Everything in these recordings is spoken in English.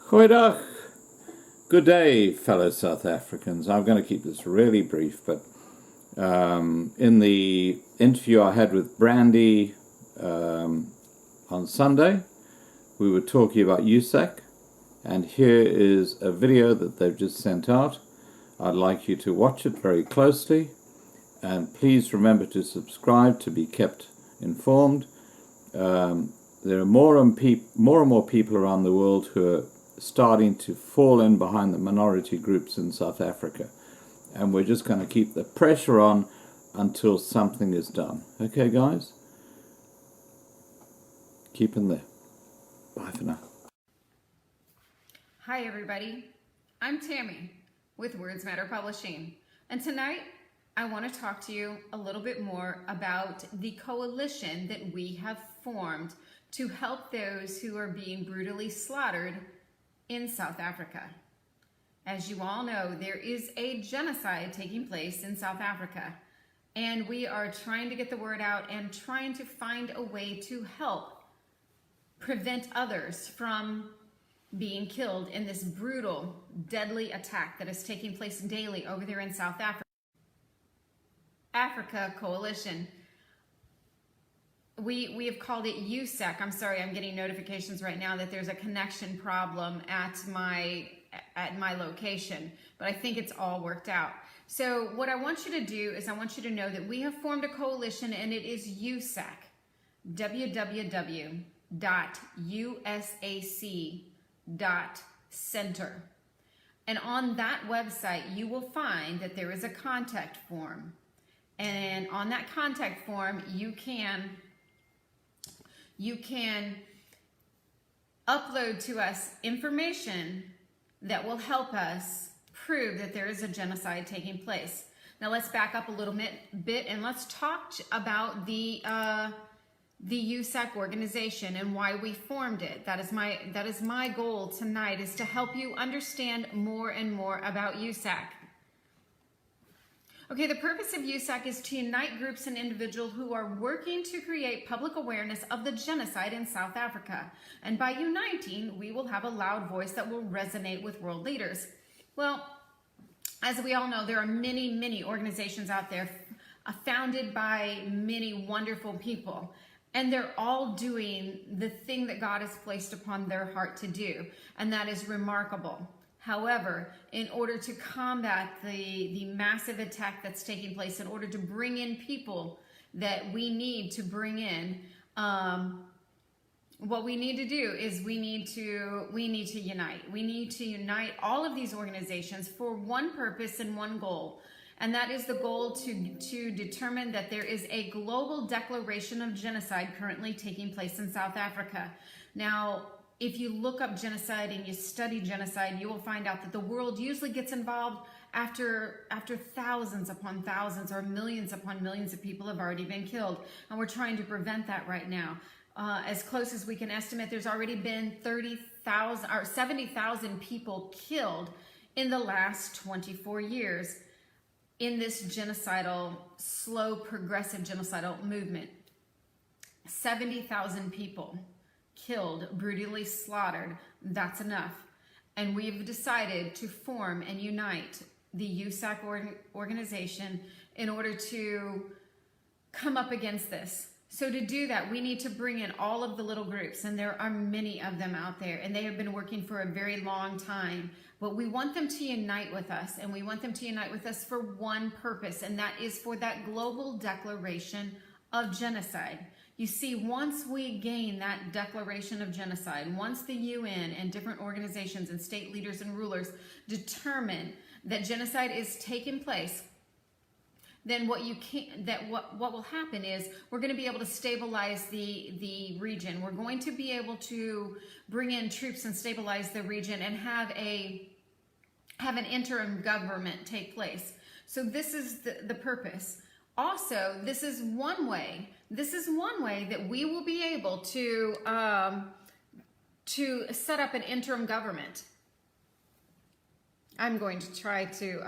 Goeiedag. Good day, fellow South Africans. I'm going to keep this really brief, but in the interview I had with Brandi on Sunday, we were talking about USAC, and here is a video that they've just sent out. I'd like you to watch it very closely, and please remember to subscribe to be kept informed. There are more and more people around the world who are starting to fall in behind the minority groups in South Africa, and we're just going to keep the pressure on until something is done. Okay, guys? Keep in there. Bye for now. Hi everybody, I'm Tammy with Words Matter Publishing, and tonight I want to talk to you a little bit more about the coalition that we have formed to help those who are being brutally slaughtered in South Africa. As you all know, there is a genocide taking place in South Africa, and we are trying to get the word out and trying to find a way to help prevent others from being killed in this brutal, deadly attack that is taking place daily over there in South Africa. Africa Coalition. We have called it USAC. I'm sorry, I'm getting notifications right now that there's a connection problem at my location, but I think it's all worked out. So what I want you to do is I want you to know that we have formed a coalition, and it is USAC, www.usac.center. And on that website, you will find that there is a contact form. And on that contact form, you can upload to us information that will help us prove that there is a genocide taking place. Now let's back up a little bit and let's talk about the USAC organization and why we formed it. That is my goal tonight, is to help you understand more and more about USAC. Okay, the purpose of USAC is to unite groups and individuals who are working to create public awareness of the genocide in South Africa. And by uniting, we will have a loud voice that will resonate with world leaders. Well, as we all know, there are many, many organizations out there founded by many wonderful people. And they're all doing the thing that God has placed upon their heart to do. And that is remarkable. However, in order to combat the massive attack that's taking place, in order to bring in people that we need to bring in, what we need to do is we need to unite. We need to unite all of these organizations for one purpose and one goal. And that is the goal to determine that there is a global declaration of genocide currently taking place in South Africa. Now, if you look up genocide and you study genocide, you will find out that the world usually gets involved after thousands upon thousands or millions upon millions of people have already been killed. And we're trying to prevent that right now. As close as we can estimate, there's already been 30,000 or 70,000 people killed in the last 24 years in this genocidal, slow, progressive genocidal movement. 70,000 people killed, brutally slaughtered. That's enough. And we've decided to form and unite the USAC organization in order to come up against this. So to do that, we need to bring in all of the little groups, and there are many of them out there, and they have been working for a very long time. But we want them to unite with us, and we want them to unite with us for one purpose, and that is for that global declaration of genocide. You see, once we gain that declaration of genocide, once the UN and different organizations and state leaders and rulers determine that genocide is taking place, then what will happen is we're going to be able to stabilize the region. We're going to be able to bring in troops and stabilize the region and have an interim government take place. So this is the purpose. Also, this is one way that we will be able to set up an interim government. I'm going to try to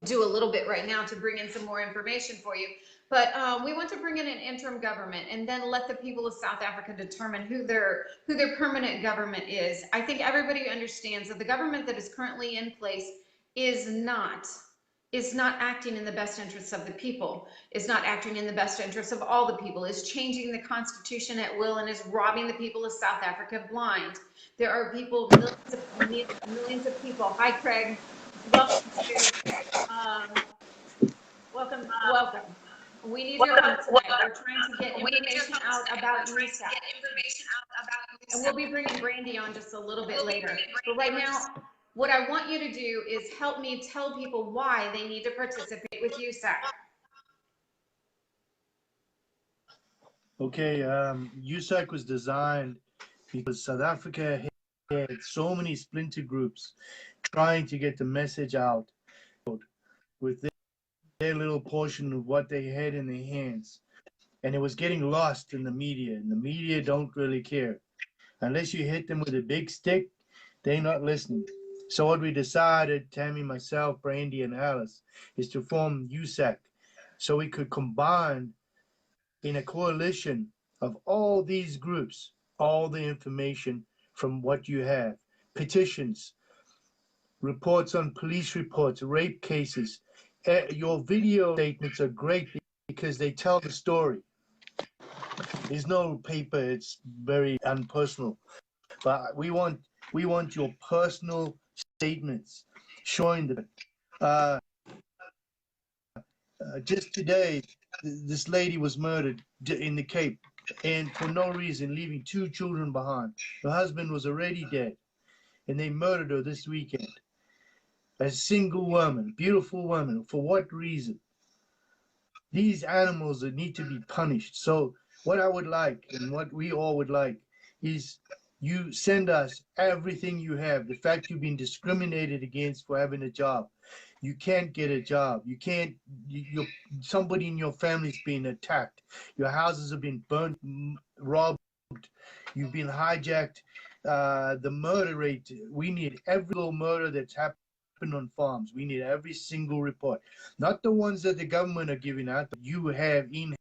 do a little bit right now to bring in some more information for you. But we want to bring in an interim government and then let the people of South Africa determine who their permanent government is. I think everybody understands that the government that is currently in place is not acting in the best interests of the people, is not acting in the best interests of all the people, is changing the constitution at will, and is robbing the people of South Africa blind. There are people, millions of people. Hi, Craig. Welcome to, welcome. We need your help tonight. We're trying to get information out about USAC. And we'll be bringing Brandi on just a little bit later. But right now, what I want you to do is help me tell people why they need to participate with USAC. Okay, USAC was designed because South Africa had so many splinter groups trying to get the message out with their little portion of what they had in their hands. And it was getting lost in the media, and the media don't really care. Unless you hit them with a big stick, they're not listening. So what we decided, Tammy, myself, Brandi, and Alice, is to form USAC so we could combine in a coalition of all these groups, all the information from what you have, petitions, reports on police reports, rape cases. Your video statements are great because they tell the story. There's no paper, it's very unpersonal. But we want your personal statements showing that just today, this lady was murdered in the Cape, and for no reason, leaving 2 children behind. Her husband was already dead, and they murdered her this weekend. A single woman, beautiful woman. For what reason? These animals need to be punished. So what I would like, and what we all would like, is you send us everything you have. The fact you've been discriminated against for having a job. You can't get a job. You can't, somebody in your family's been attacked. Your houses have been burnt, robbed. You've been hijacked. The murder rate, we need every little murder that's happened on farms. We need every single report. Not the ones that the government are giving out, but you have in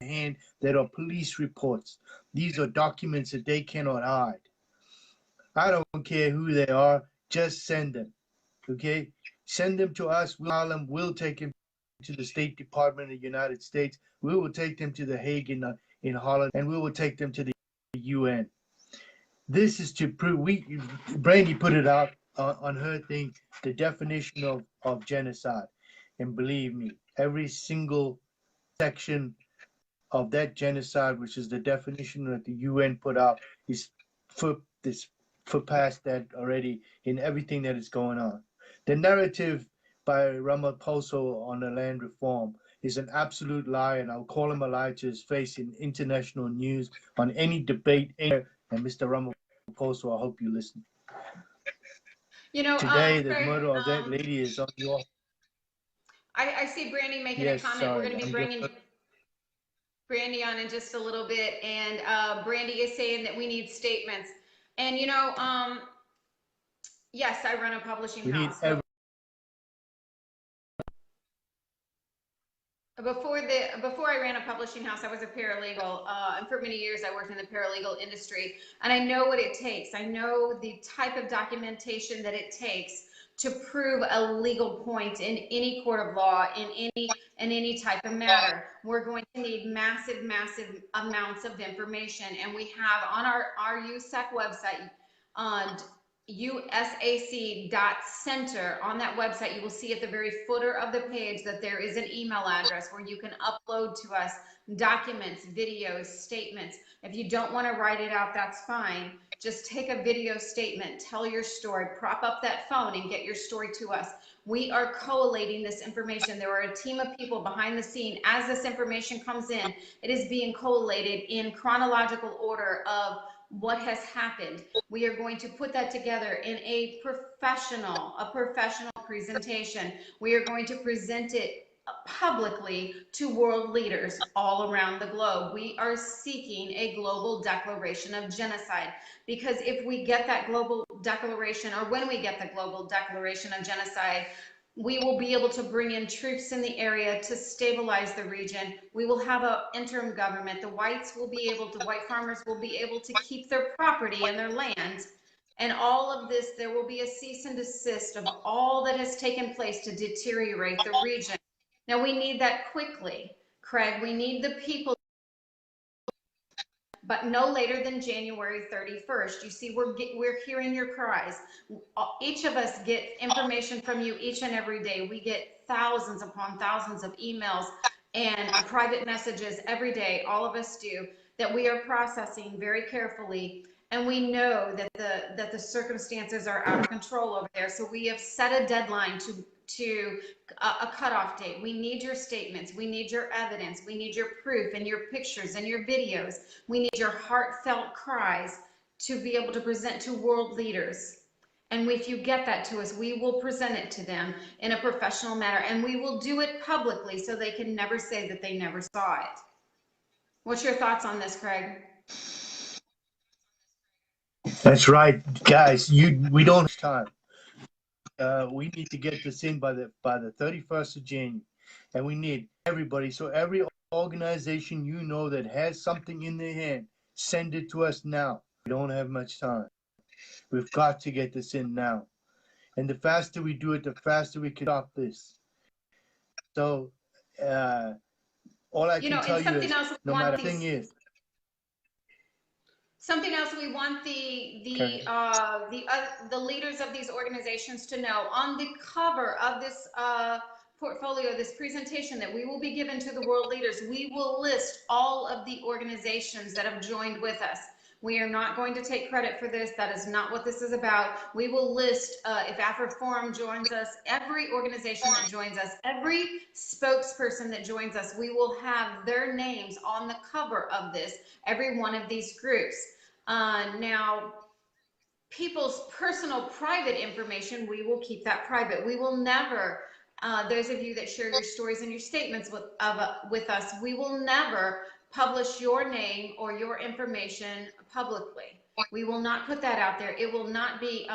hand that are police reports. These are documents that they cannot hide. I don't care who they are, just send them, okay? Send them to us, we'll take them to the State Department of the United States, we will take them to The Hague in Holland, and we will take them to the UN. This is to prove, Brandi put it out on her thing, the definition of genocide. And believe me, every single section of that genocide, which is the definition that the UN put out, is for past that already in everything that is going on. The narrative by Ramaphosa on the land reform is an absolute lie, and I'll call him a lie to his face in international news on any debate anywhere. And Mr. Ramaphosa, I hope you listen. You know, today the murder of that lady is on your. I see Brandi making a comment. Sorry, we're going to be bringing Brandi on in just a little bit, and Brandi is saying that we need statements. And you know, yes, I run a publishing house. Before I ran a publishing house, I was a paralegal, and for many years I worked in the paralegal industry, and I know what it takes. I know the type of documentation that it takes to prove a legal point in any court of law, in any type of matter. We're going to need massive amounts of information, and we have on our USAC website on usac.center. On that website, you will see at the very footer of the page that there is an email address where you can upload to us documents, videos, statements. If you don't want to write it out, that's fine. Just take a video statement, tell your story, prop up that phone and get your story to us. We are collating this information. There are a team of people behind the scene. As this information comes in, it is being collated in chronological order of what has happened. We are going to put that together in a professional presentation. We are going to present it publicly to world leaders all around the globe. We are seeking a global declaration of genocide, because if we get that global declaration, or when we get the global declaration of genocide, We will be able to bring in troops in the area to stabilize the region. We will have an interim government. The white farmers will be able to keep their property and their land. And all of this, there will be a cease and desist of all that has taken place to deteriorate the region. Now, we need that quickly, Craig. We need the people, but no later than January 31st. You see, we're hearing your cries. Each of us get information from you each and every day. We get thousands upon thousands of emails and private messages every day. All of us do, that we are processing very carefully. And we know that the circumstances are out of control over there. So we have set a deadline to a cutoff date. We need your statements. We need your evidence. We need your proof and your pictures and your videos. We need your heartfelt cries to be able to present to world leaders. And if you get that to us, we will present it to them in a professional manner, and we will do it publicly so they can never say that they never saw it. What's your thoughts on this, Craig? That's right, guys. We don't have time. We need to get this in by the 31st of January, and we need everybody. So every organization you know that has something in their hand, send it to us now. We don't have much time. We've got to get this in now, and the faster we do it, the faster we can stop this. So all I can tell you is, no matter the thing is. Something else we want the leaders of these organizations to know: on the cover of this portfolio, this presentation that we will be given to the world leaders, we will list all of the organizations that have joined with us. We are not going to take credit for this. That is not what this is about. We will list, if AfriForum joins us, every organization that joins us, every spokesperson that joins us, we will have their names on the cover of this, every one of these groups. Now, people's personal private information, we will keep that private. We will never, those of you that share your stories and your statements with us, we will never publish your name or your information publicly. We will not put that out there. It will not be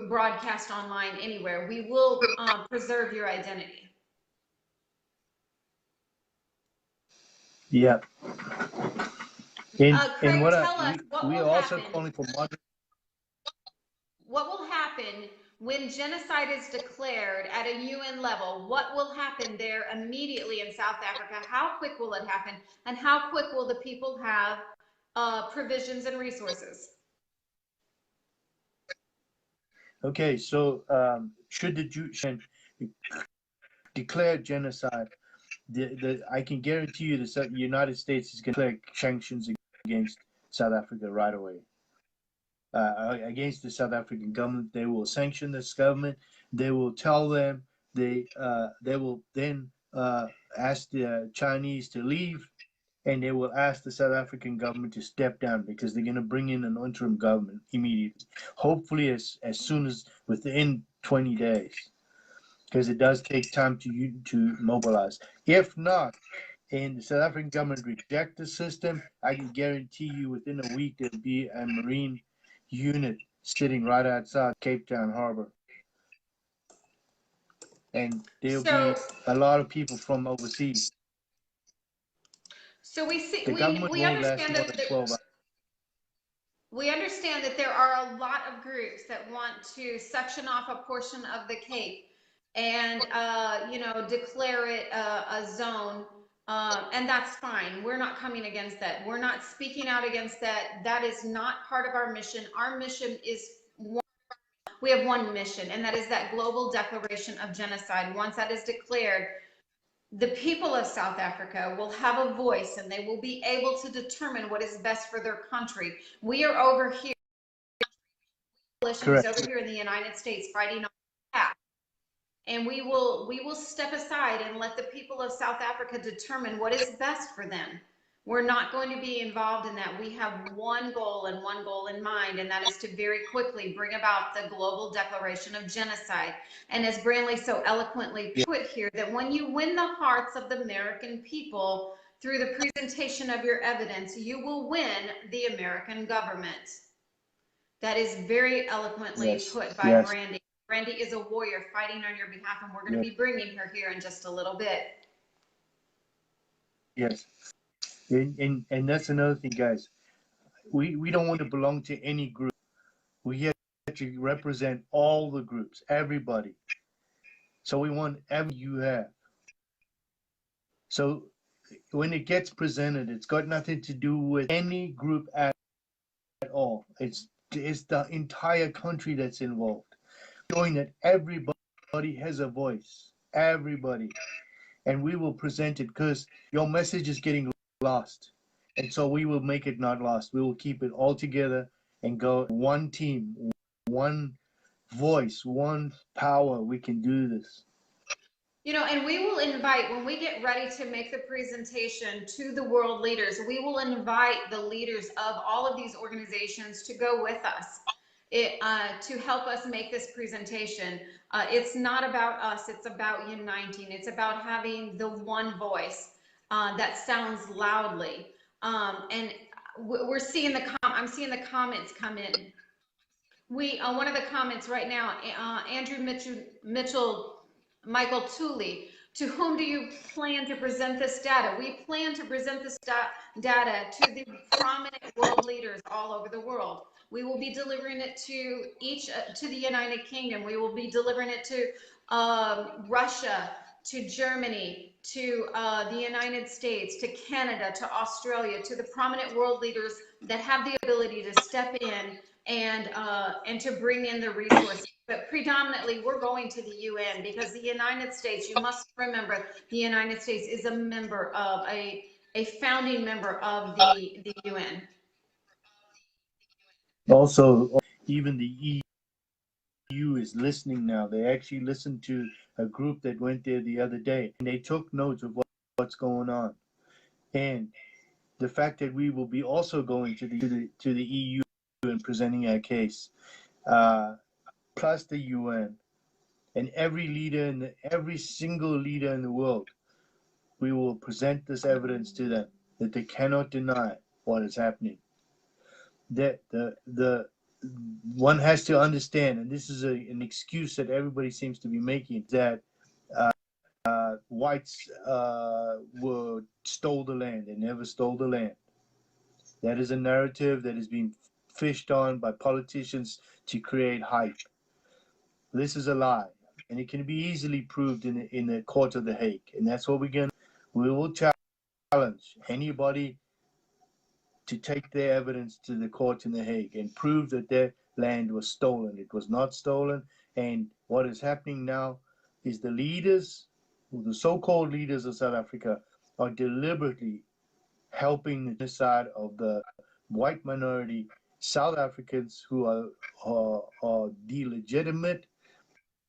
broadcast online anywhere. We will preserve your identity. Yeah. Craig, what tell us what we will are also happen. calling for What will happen when genocide is declared at a UN level? What will happen there immediately in South Africa? How quick will it happen? And how quick will the people have provisions and resources? Okay, so should the Jews declare genocide, I can guarantee you the United States is going to declare sanctions against South Africa right away. Against the South African government, they will sanction this government. They will tell them they will then ask the Chinese to leave, and they will ask the South African government to step down, because they're going to bring in an interim government immediately. Hopefully as soon as within 20 days, because it does take time to mobilize. If not, and the South African government reject the system, I can guarantee you within a week there'll be a Marine unit sitting right outside Cape Town Harbor. And there'll be a lot of people from overseas. So we see, the government we won't last understand more that than 12 hours. We understand that there are a lot of groups that want to section off a portion of the Cape and, declare it a zone. And that's fine. We're not coming against that. We're not speaking out against that. That is not part of our mission. Our mission is we have one mission, and that is that global declaration of genocide. Once that is declared, the people of South Africa will have a voice, and they will be able to determine what is best for their country. We are over here, coalition is over here in the United States fighting on behalf, and we will step aside and let the people of South Africa determine what is best for them. We're not going to be involved in that. We have one goal and one goal in mind, and that is to very quickly bring about the global declaration of genocide. And as Brandi so eloquently put here, that when you win the hearts of the American people through the presentation of your evidence, you will win the American government. That is very eloquently put by Brandi. Brandi is a warrior fighting on your behalf, and we're going to be bringing her here in just a little bit. Yes. And that's another thing, guys. We don't want to belong to any group. We have to represent all the groups, everybody. So we want everything you have. So when it gets presented, it's got nothing to do with any group at all. It's the entire country that's involved, showing that everybody has a voice. Everybody. And we will present it because your message is getting lost. And so we will make it not lost. We will keep it all together and go one team, one voice, one power. We can do this. You know, and we will invite, when we get ready to make the presentation to the world leaders, we will invite the leaders of all of these organizations to go with us to help us make this presentation. It's not about us, it's about uniting. It's about having the one voice that sounds loudly. And we're seeing I'm seeing the comments come in. One of the comments right now, Andrew Mitchell Michael Tooley, to whom do you plan to present this data? We plan to present this data to the prominent world leaders all over the world. We will be delivering it to the United Kingdom. We will be delivering it to Russia, to Germany, to the United States, to Canada, to Australia, to the prominent world leaders that have the ability to step in and to bring in the resources. But predominantly, we're going to the UN because the United States, you must remember, the United States is a member of a founding member of the UN. Also, even the EU is listening now. They actually listened to a group that went there the other day, and they took notes of what's going on. And the fact that we will be also going to the EU and presenting our case, plus the UN, and every single leader in the world, we will present this evidence to them that they cannot deny what is happening. That the one has to understand, and this is an excuse that everybody seems to be making, that whites stole the land. They never stole the land. That is a narrative that is being fished on by politicians to create hype. This is a lie, and it can be easily proved in the court of The Hague, and that's what we will challenge anybody to take their evidence to the court in The Hague and prove that their land was stolen. It was not stolen, and what is happening now is the leaders, the so-called leaders of South Africa, are deliberately helping the side of the white minority South Africans who are the legitimate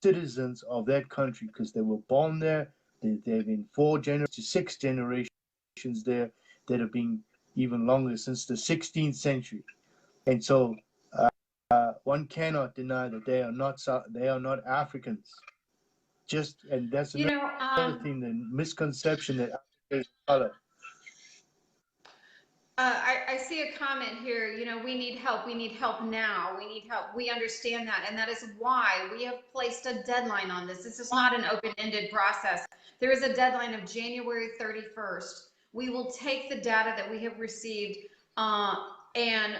citizens of that country because they were born there. They've been 4 to 6 generations there that have been even longer, since the 16th century. And so one cannot deny that they are not Africans. And that's another thing, the misconception that Africa is color. I see a comment here, we need help now, we need help, we understand that, and that is why we have placed a deadline on this. This is not an open-ended process. There is a deadline of January 31st. We will take the data that we have received and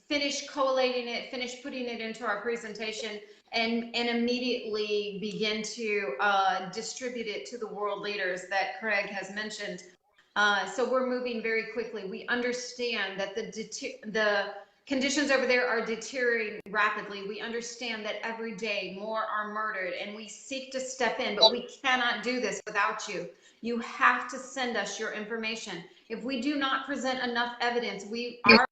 finish collating it, finish putting it into our presentation, and immediately begin to distribute it to the world leaders that Craig has mentioned. So we're moving very quickly. We understand that the conditions over there are deteriorating rapidly. We understand that every day more are murdered, and we seek to step in, but we cannot do this without you. You have to send us your information. If we do not present enough evidence, we are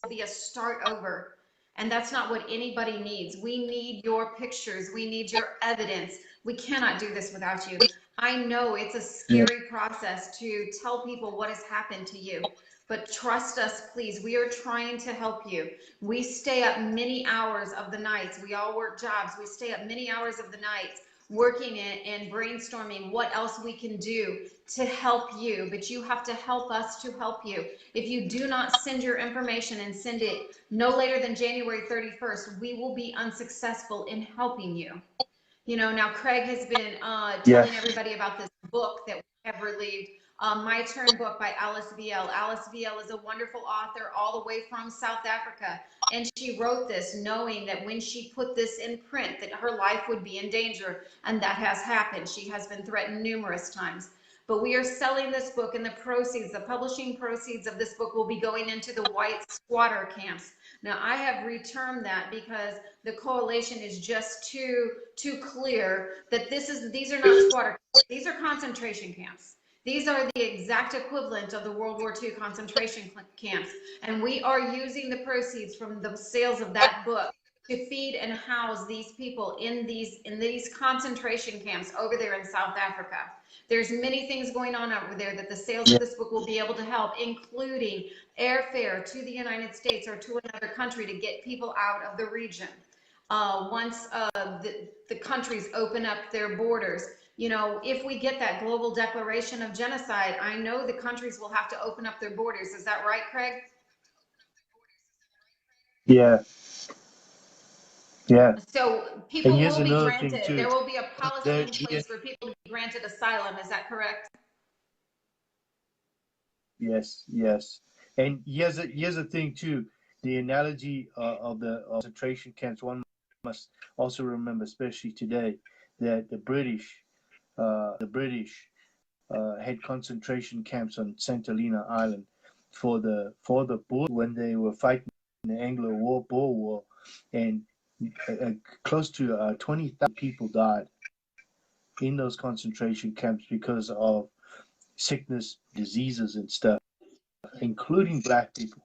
be a start over. And that's not what anybody needs. We need your pictures. We need your evidence. We cannot do this without you. I know it's a scary process to tell people what has happened to you, but trust us, please. We are trying to help you. We stay up many hours of the nights. We all work jobs. We stay up many hours of the nights working it and brainstorming what else we can do to help you, but you have to help us to help you. If you do not send your information and send it no later than January 31st, we will be unsuccessful in helping you. You know, now Craig has been telling Yes. everybody about this book that we have released, My Turn book by Alice VL. Alice VL is a wonderful author all the way from South Africa. And she wrote this knowing that when she put this in print, that her life would be in danger. And that has happened. She has been threatened numerous times. But we are selling this book, and the proceeds, the publishing proceeds of this book will be going into the white squatter camps. Now, I have retermed that because the coalition is just too clear that these are not squatter camps. These are concentration camps. These are the exact equivalent of the World War II concentration camps. And we are using the proceeds from the sales of that book to feed and house these people in these concentration camps over there in South Africa. There's many things going on over there that the sales of this book will be able to help, including airfare to the United States or to another country to get people out of the region. Once the countries open up their borders, you know, if we get that global declaration of genocide, I know the countries will have to open up their borders. Is that right, Craig? Yeah. Yeah. So And people here's will be another thing granted, too. there will be a policy in Yeah, place for people to be granted asylum. Is that correct? yes, yes. And here's a thing too. The analogy of the concentration camps. One must also remember, especially today, that the British had concentration camps on St. Helena Island for the Boers when they were fighting the Anglo-Boer War, and close to 20,000 people died in those concentration camps because of sickness, diseases, and stuff, including black people.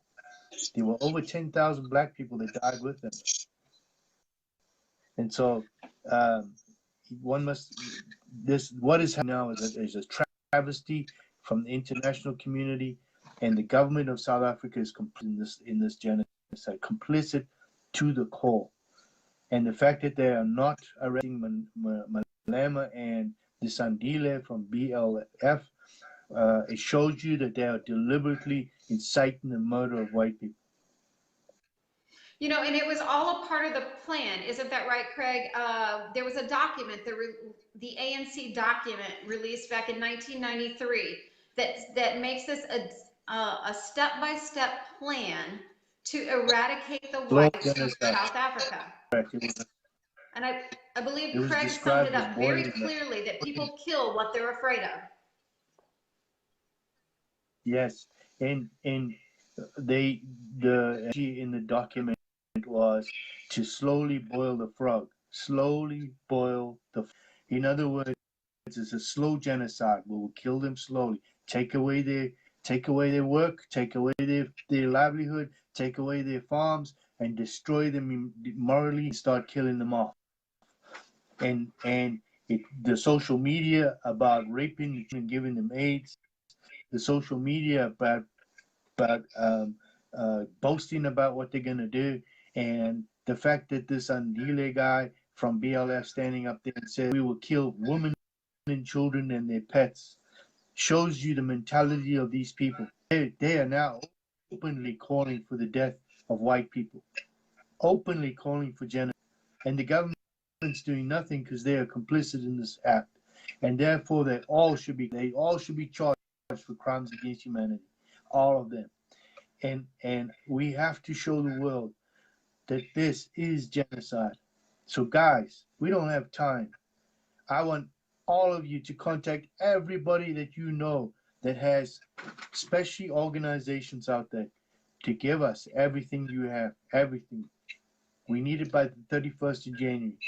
There were over 10,000 black people that died with them. And so one must, what is happening now is a travesty from the international community, and the government of South Africa is complicit in this genocide, complicit to the core. And the fact that they are not arresting Malema and the Sandile from BLF, it shows you that they are deliberately inciting the murder of white people. You know, and it was all a part of the plan. Isn't that right, Craig? There was a document, the ANC document released back in 1993 that makes this a step-by-step plan to eradicate the whites from South Africa. And I believe Craig summed it up very clearly that people kill what they're afraid of. Yes, and the in the document was to slowly boil the frog. Slowly boil the. In other words, it's a slow genocide. We will kill them slowly. Take away their work, take away their livelihood, take away their farms, and destroy them morally, and start killing them off. And the social media about raping and giving them AIDS, the social media about boasting about what they're gonna do, and the fact that this Andile guy from BLF standing up there and said we will kill women and children and their pets shows you the mentality of these people. They are now openly calling for the death of white people, openly calling for genocide, and the government's doing nothing because they are complicit in this act, and therefore they all should be charged for crimes against humanity, all of them. And we have to show the world that this is genocide. So guys, we don't have time. I want all of you to contact everybody that you know that has especially organizations out there to give us everything you have, everything. We need it by the 31st of January.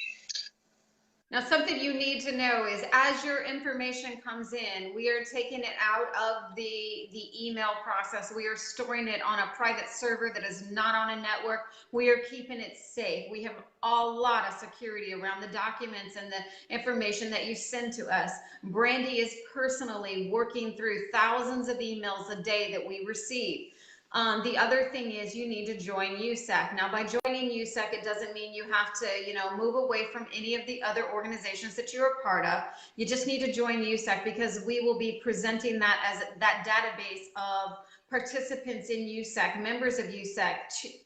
Now, something you need to know is as your information comes in, we are taking it out of the email process. We are storing it on a private server that is not on a network. We are keeping it safe. We have a lot of security around the documents and the information that you send to us. Brandi is personally working through thousands of emails a day that we receive. The other thing is you need to join USAC. Now, by joining USAC, it doesn't mean you have to, move away from any of the other organizations that you're a part of. You just need to join USAC because we will be presenting that as that database of participants in USAC, members of USAC,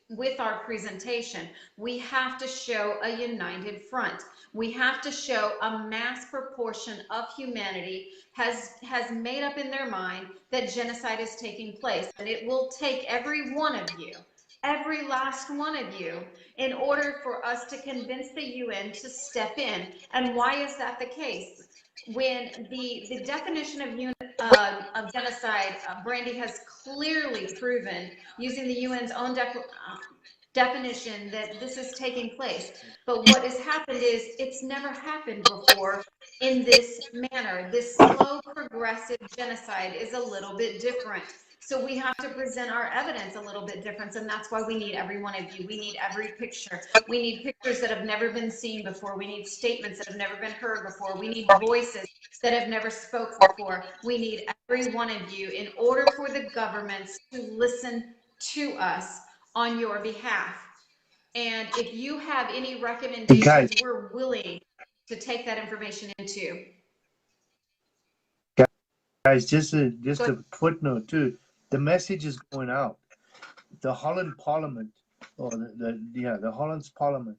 with our presentation. We have to show a united front. We have to show a mass proportion of humanity has made up in their mind that genocide is taking place. And it will take every one of you, every last one of you, in order for us to convince the UN to step in. And why is that the case? When the definition of genocide, Brandi has clearly proven, using the UN's own definition, that this is taking place. But what has happened is it's never happened before in this manner. This slow progressive genocide is a little bit different. So we have to present our evidence a little bit different, and that's why we need every one of you. We need every picture. We need pictures that have never been seen before. We need statements that have never been heard before. We need voices that have never spoke before. We need every one of you in order for the governments to listen to us on your behalf. And if you have any recommendations, we're willing to take that information into. Guys, just a footnote too. The message is going out. The Holland Parliament, or the Holland's Parliament,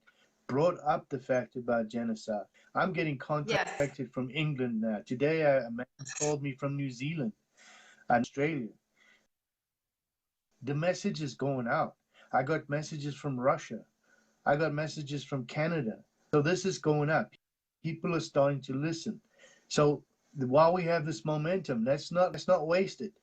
brought up the fact about genocide. I'm getting contacted from England now. Today, a man called me from New Zealand and Australia. The message is going out. I got messages from Russia. I got messages from Canada. So this is going up. People are starting to listen. So while we have this momentum, let's not waste it.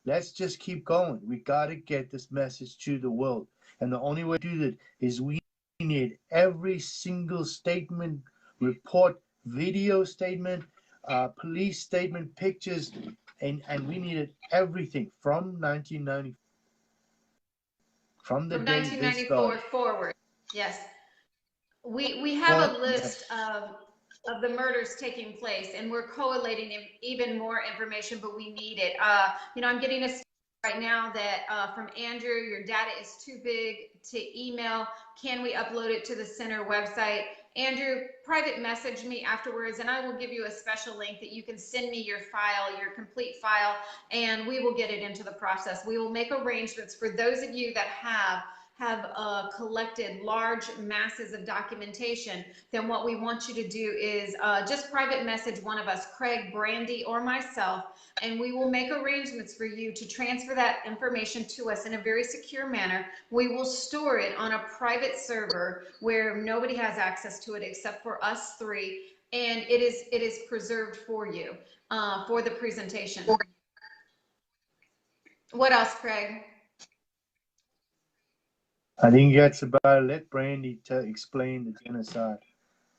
Let's just keep going. We got to get this message to the world. And the only way to do that is we need every single statement, report, video statement, police statement, pictures, and we needed everything from 1994. From 1994 forward. Yes. We have a list of the murders taking place, and we're collating even more information, but we need it. I'm getting a right now that from Andrew, your data is too big to email. Can we upload it to the center website? Andrew, private message me afterwards, and I will give you a special link that you can send me your file, your complete file, and we will get it into the process. We will make arrangements for those of you that have collected large masses of documentation. Then what we want you to do is just private message one of us, Craig, Brandi, or myself, and we will make arrangements for you to transfer that information to us in a very secure manner. We will store it on a private server where nobody has access to it except for us three, and it is preserved for you for the presentation. What else, Craig? I think that's about it. Let Brandi explain the genocide.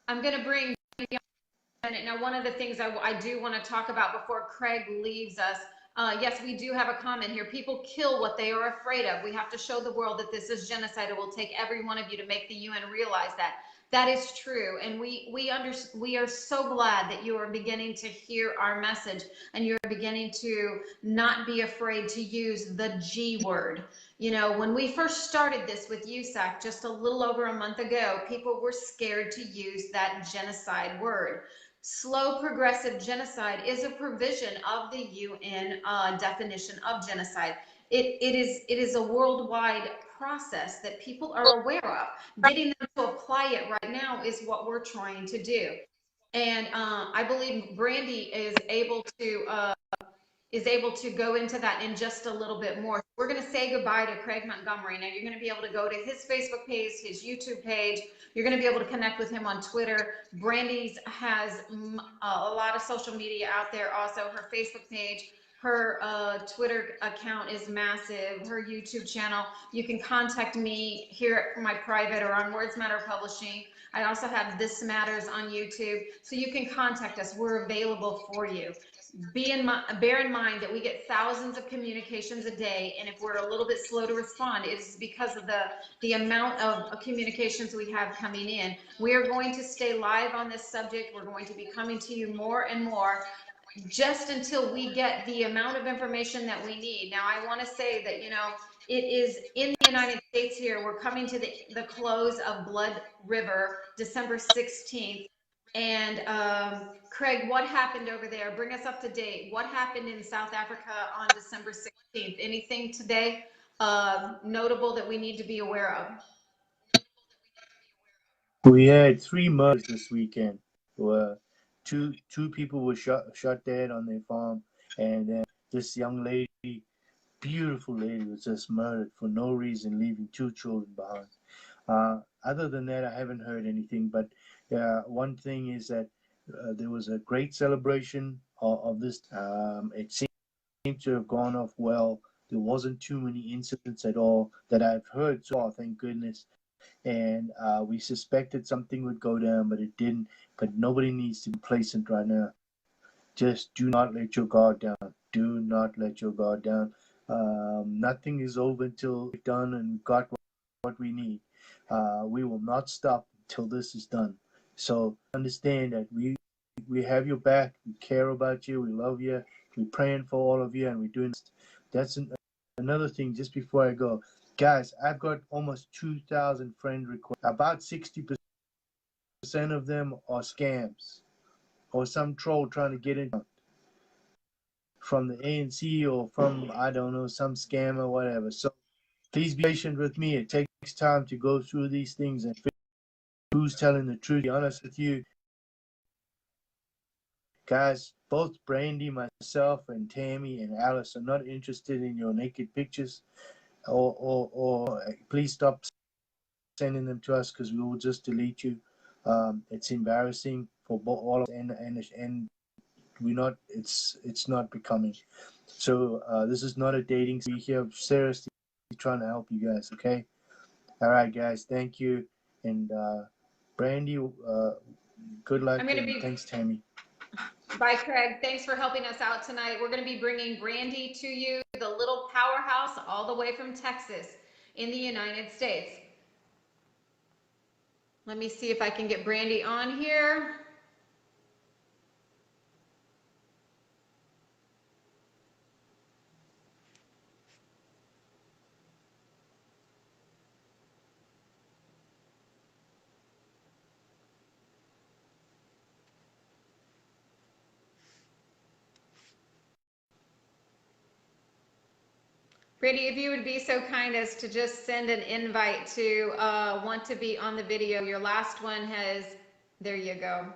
I'm going to bring now one of the things I do want to talk about before Craig leaves us. Yes, we do have a comment here. People kill what they are afraid of. We have to show the world that this is genocide. It will take every one of you to make the UN realize that. That is true, and we are so glad that you are beginning to hear our message, and you're beginning to not be afraid to use the G word. When we first started this with USAC just a little over a month ago, people were scared to use that genocide word. Slow progressive genocide is a provision of the UN definition of genocide. It is a worldwide process that people are aware of. Getting them to apply it right now is what we're trying to do. And I believe Brandi is able to go into that in just a little bit more. We're going to say goodbye to Craig Montgomery. Now you're going to be able to go to his Facebook page, his YouTube page. You're going to be able to connect with him on Twitter. Brandi's has a lot of social media out there. Also, her Facebook page, her Twitter account is massive. Her YouTube channel. You can contact me here at my private or on Words Matter Publishing. I also have This Matters on YouTube. So you can contact us. We're available for you. Bear in mind that we get thousands of communications a day, and if we're a little bit slow to respond, it's because of the amount of communications we have coming in. We are going to stay live on this subject. We're going to be coming to you more and more just until we get the amount of information that we need. Now, I want to say that, it is in the United States here. We're coming to the close of Blood River, December 16th. And Craig, what happened over there? Bring us up to date. What happened in South Africa on December 16th? Anything today notable that we need to be aware of? We had 3 murders this weekend. Two people were shot dead on their farm, and then this young lady, beautiful lady, was just murdered for no reason, leaving 2 children behind. Other than that, I haven't heard anything. But one thing is that there was a great celebration of this. It seemed to have gone off well. There wasn't too many incidents at all that I've heard so far, thank goodness. And we suspected something would go down, but it didn't. But nobody needs to be complacent right now. Just do not let your guard down. Do not let your guard down. Nothing is over until it's done and we've got what we need. We will not stop until this is done. So understand that we have your back. We care about you. We love you. We're praying for all of you, and we're doing. That's another thing. Just before I go, guys, I've got almost 2,000 friend requests. About 60% of them are scams or some troll trying to get in from the ANC or from, I don't know, some scam or whatever. So please be patient with me. It takes time to go through these things and figure who's telling the truth. To be honest with you, guys, both Brandi, myself, and Tammy and Alice are not interested in your naked pictures. Or please stop sending them to us, because we will just delete you. It's embarrassing for all of us, and we're not. It's not becoming. So this is not a dating. We here seriously trying to help you guys. Okay. All right, guys. Thank you, and Brandi, good luck. Thanks, Tammy. Bye, Craig. Thanks for helping us out tonight. We're going to be bringing Brandi to you, the little powerhouse all the way from Texas in the United States. Let me see if I can get Brandi on here. Brandi, if you would be so kind as to just send an invite to want to be on the video. Your last one has, there you go.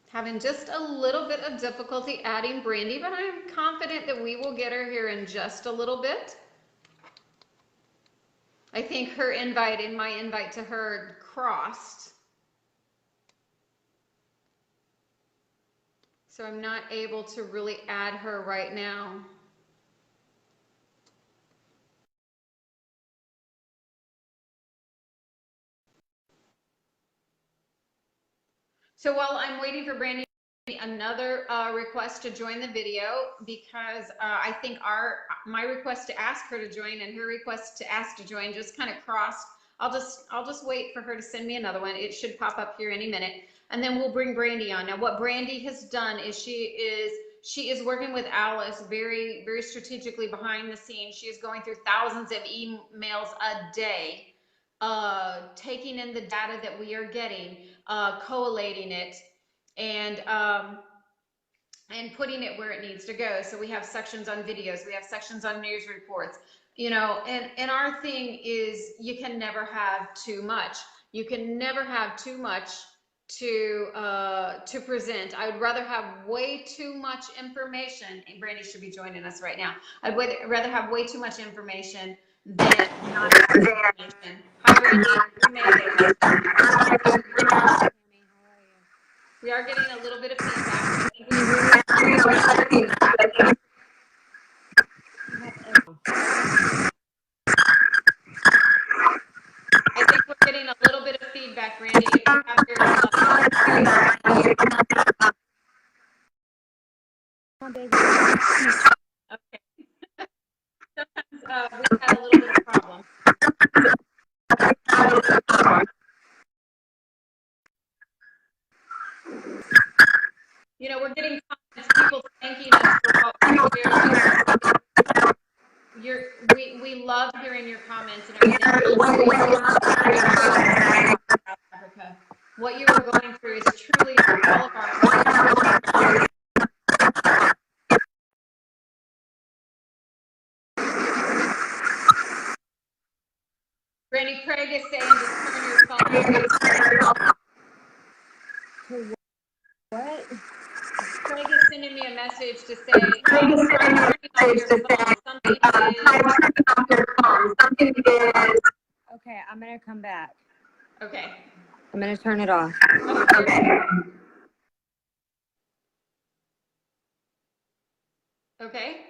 Having just a little bit of difficulty adding Brandi, but I'm confident that we will get her here in just a little bit. I think her invite and my invite to her crossed. So I'm not able to really add her right now. So while I'm waiting for Brandi, another request to join the video, because I think my request to ask her to join and her request to ask to join just kind of crossed. I'll just wait for her to send me another one. It should pop up here any minute, and then we'll bring Brandi on. Now, what Brandi has done is she is working with Alice very, very strategically behind the scenes. She is going through thousands of emails a day, taking in the data that we are getting, collating it, and putting it where it needs to go. So we have sections on videos, we have sections on news reports, and our thing is, you can never have too much. You can never have too much to present. I would rather have way too much information, and Brandi should be joining us right now. I'd rather have way too much information than not enough information. Hi, Brandi. We are getting a little bit of feedback. I think we're getting a little bit of feedback, Brandi. If you have your You know, we're getting comments, people thanking us for what we share. We love hearing your comments and everything. South Africa. What you are going through is truly all of our. Brandi, Craig is saying to turn your phone. What? Craig is sending me a message to say, turning off your phone. Something is. Okay, I'm gonna come back. Okay. I'm gonna turn it off. Okay. Okay.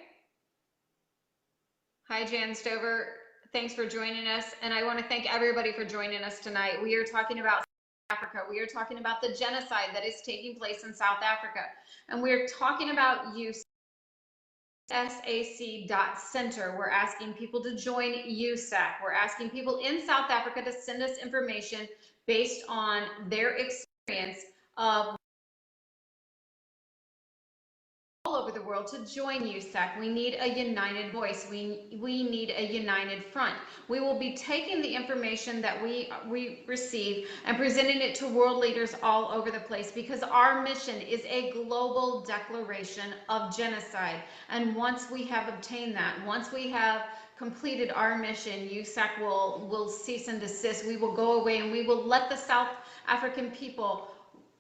Hi, Jan Stover. Thanks for joining us. And I want to thank everybody for joining us tonight. We are talking about Africa. We are talking about the genocide that is taking place in South Africa. And we're talking about USAC.center. We're asking people to join USAC. We're asking people in South Africa to send us information based on their experience of all over the world to join USAC. We need a united voice. We need a united front. We will be taking the information that we receive and presenting it to world leaders all over the place, because our mission is a global declaration of genocide. And once we have obtained that, once we have completed our mission, USAC will cease and desist. We will go away and we will let the South African people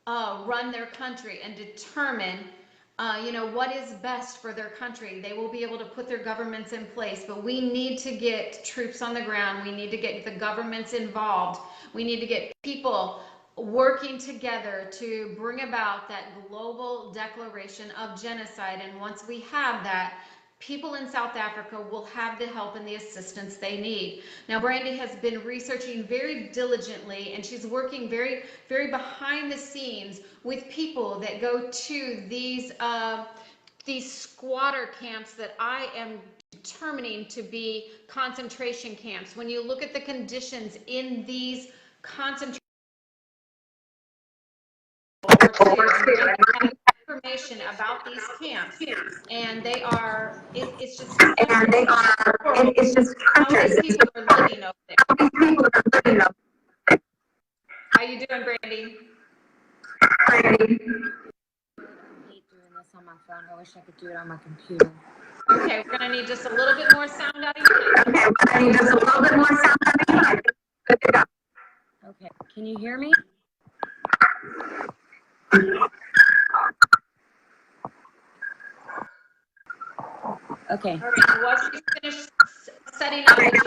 run their country and determine what is best for their country. They will be able to put their governments in place, but we need to get troops on the ground. We need to get the governments involved. We need to get people working together to bring about that global declaration of genocide. And once we have that, people in South Africa will have the help and the assistance they need. Now, Brandi has been researching very diligently, and she's working very, very behind the scenes with people that go to these squatter camps that I am determining to be concentration camps. When you look at the conditions in these concentration information about these camps, and they are it's just how these people are living over there. How you doing, Brandi? I hate doing this on my phone. I wish I could do it on my computer. Okay, we're gonna need just a little bit more sound out of you. Okay, can you hear me? Okay. All right, once you finish setting up this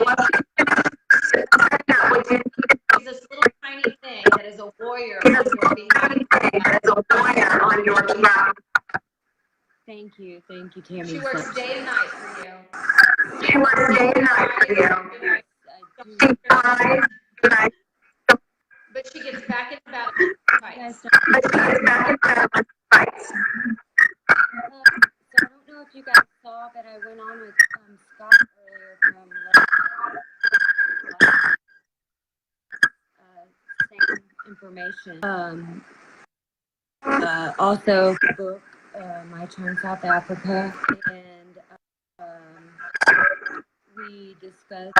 little tiny thing that is a warrior on your behalf. Thank you, Tammy. She works day and night for you. But she gets back into battle fights. So I don't know if you guys saw, but I went on with Scott earlier from same information. Also book My Turn South Africa, and we discussed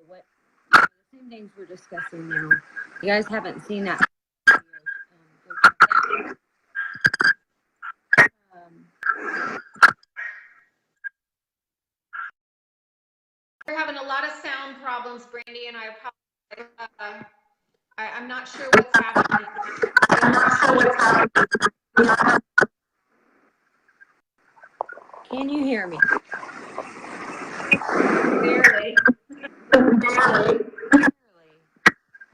what the same things we're discussing now. You guys haven't seen that video, We're having a lot of sound problems, Brandi, and I apologize. I'm not sure what's happening. Can you hear me? Barely.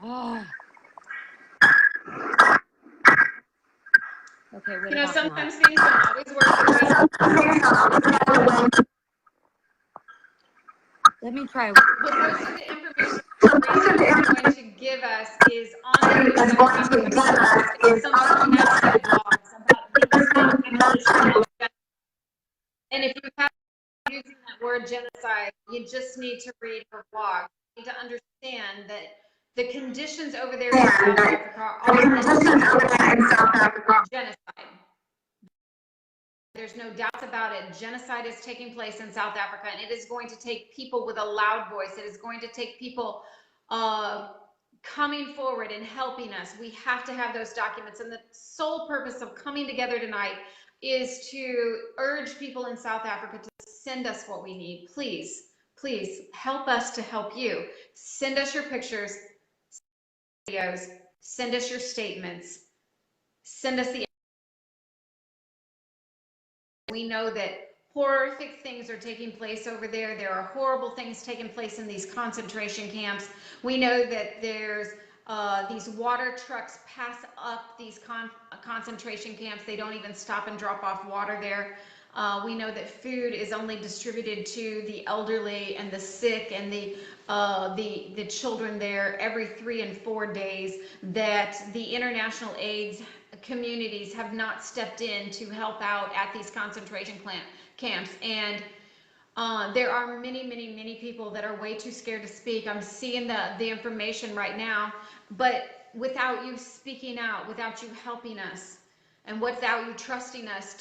Oh. Okay, what sometimes things don't always work the way. Let me try. But most of the information Brandi is going to give us is on the and if you have using that word genocide, you just need to read her blog. You need to understand that the conditions over there in South Africa are genocide. There's no doubts about it. Genocide is taking place in South Africa, and it is going to take people with a loud voice. It is going to take people coming forward and helping us. We have to have those documents. And the sole purpose of coming together tonight is to urge people in South Africa to send us what we need. Please, please help us to help you. Send us your pictures, videos, send us your statements, send us the. We know that horrific things are taking place over there. There are horrible things taking place in these concentration camps. We know that there's these water trucks pass up these concentration camps. They don't even stop and drop off water there. We know that food is only distributed to the elderly and the sick and the children there every 3 and 4 days. That the international aids communities have not stepped in to help out at these concentration camps. And there are many people that are way too scared to speak. I'm seeing the information right now, but without you speaking out, without you helping us, and without you trusting us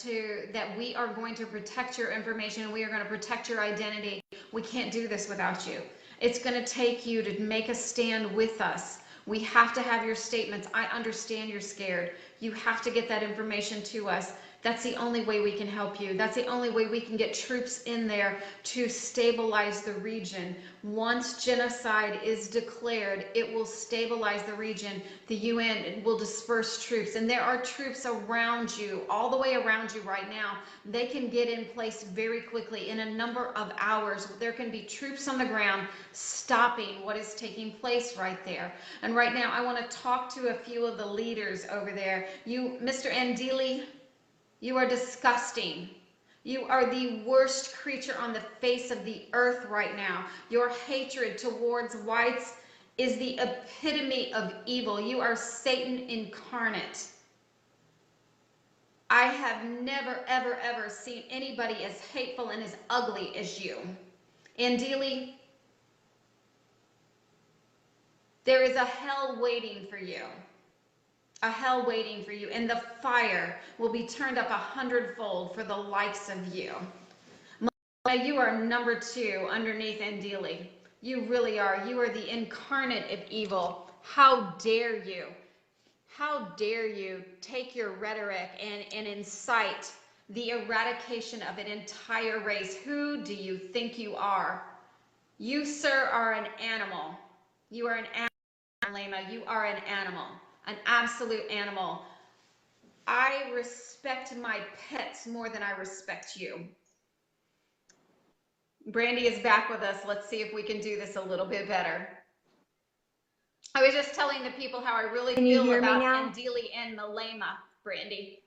that we are going to protect your information, we are going to protect your identity, we can't do this without you. It's going to take you to make a stand with us. We have to have your statements. I understand you're scared. You have to get that information to us. That's the only way we can help you. That's the only way we can get troops in there to stabilize the region. Once genocide is declared, it will stabilize the region. The UN will disperse troops, and there are troops around you, all the way around you right now. They can get in place very quickly. In a number of hours, there can be troops on the ground stopping what is taking place right there. And right now, I want to talk to a few of the leaders over there. You, Mr. Ndili, you are disgusting. You are the worst creature on the face of the earth right now. Your hatred towards whites is the epitome of evil. You are Satan incarnate. I have never, ever seen anybody as hateful and as ugly as you. Ndili, there is a hell waiting for you. A hell waiting for you, and the fire will be turned up 100-fold for the likes of you. You are number 2 underneath Ndili. You really are. You are the incarnate of evil. How dare you? How dare you take your rhetoric and incite the eradication of an entire race? Who do you think you are? You, sir, are an animal. You are an animal, Lema. You are an animal. An absolute animal. I respect my pets more than I respect you. Brandi is back with us. Let's see if we can do this a little bit better. I was just telling the people how I really feel about Ndili and Malema, Brandi.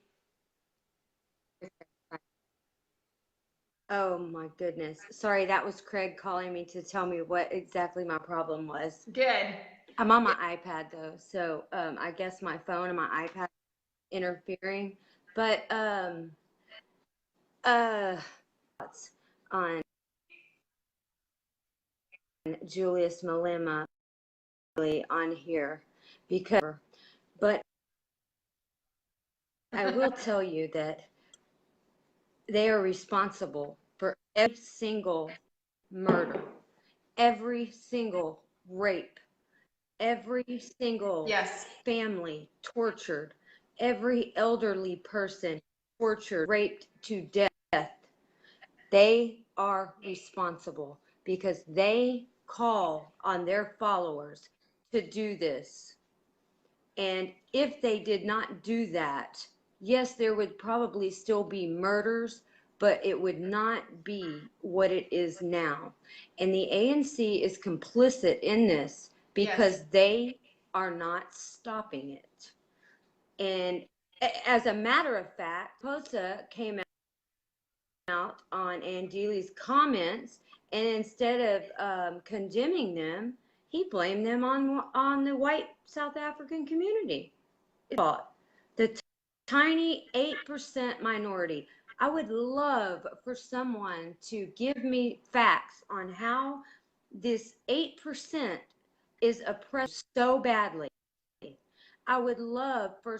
Oh my goodness. Sorry, that was Craig calling me to tell me what exactly my problem was. Good. I'm on my iPad though, so I guess my phone and my iPad interfering. But on Julius Malema on here because, but I will tell you that they are responsible for every single murder, every single rape, every single family tortured, every elderly person tortured, raped to death. They are responsible because they call on their followers to do this. And if they did not do that, yes, there would probably still be murders, but it would not be what it is now. And the ANC is complicit in this because they are not stopping it. And as a matter of fact, Posa came out on Ndili's comments, and instead of condemning them, he blamed them on the white South African community. The tiny 8% minority. I would love for someone to give me facts on how this 8% is oppressed so badly. I would love for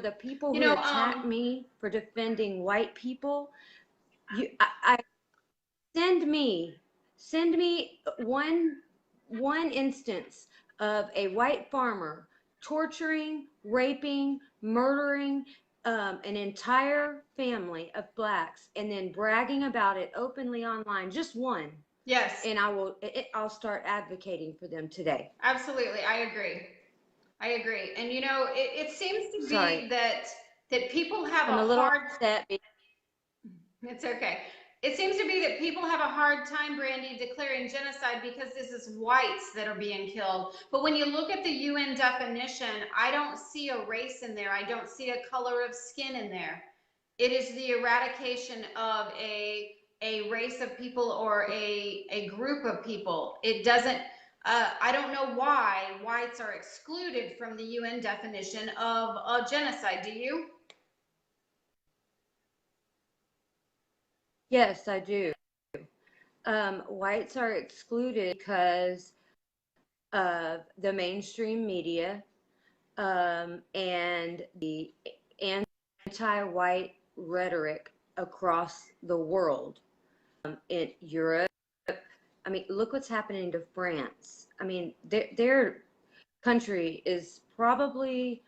the people You who know, attack me for defending white people, I send me one instance of a white farmer torturing, raping, murdering an entire family of blacks, and then bragging about it openly online. Just one, yes, and I'll start advocating for them today. absolutely. I agree. I agree. And you know, it seems to be Sorry, that people have I'm a a little hard. upset. It's okay. It seems to be that people have a hard time, Brandi, declaring genocide because this is whites that are being killed. But when you look at the UN definition, I don't see a race in there. I don't see a color of skin in there. It is the eradication of a race of people or a group of people. It doesn't. I don't know why whites are excluded from the UN definition of a genocide. Do you? Yes, I do. Whites are excluded because of the mainstream media, and the anti-white rhetoric across the world. In Europe, I mean, look what's happening to France. I mean, their country is probably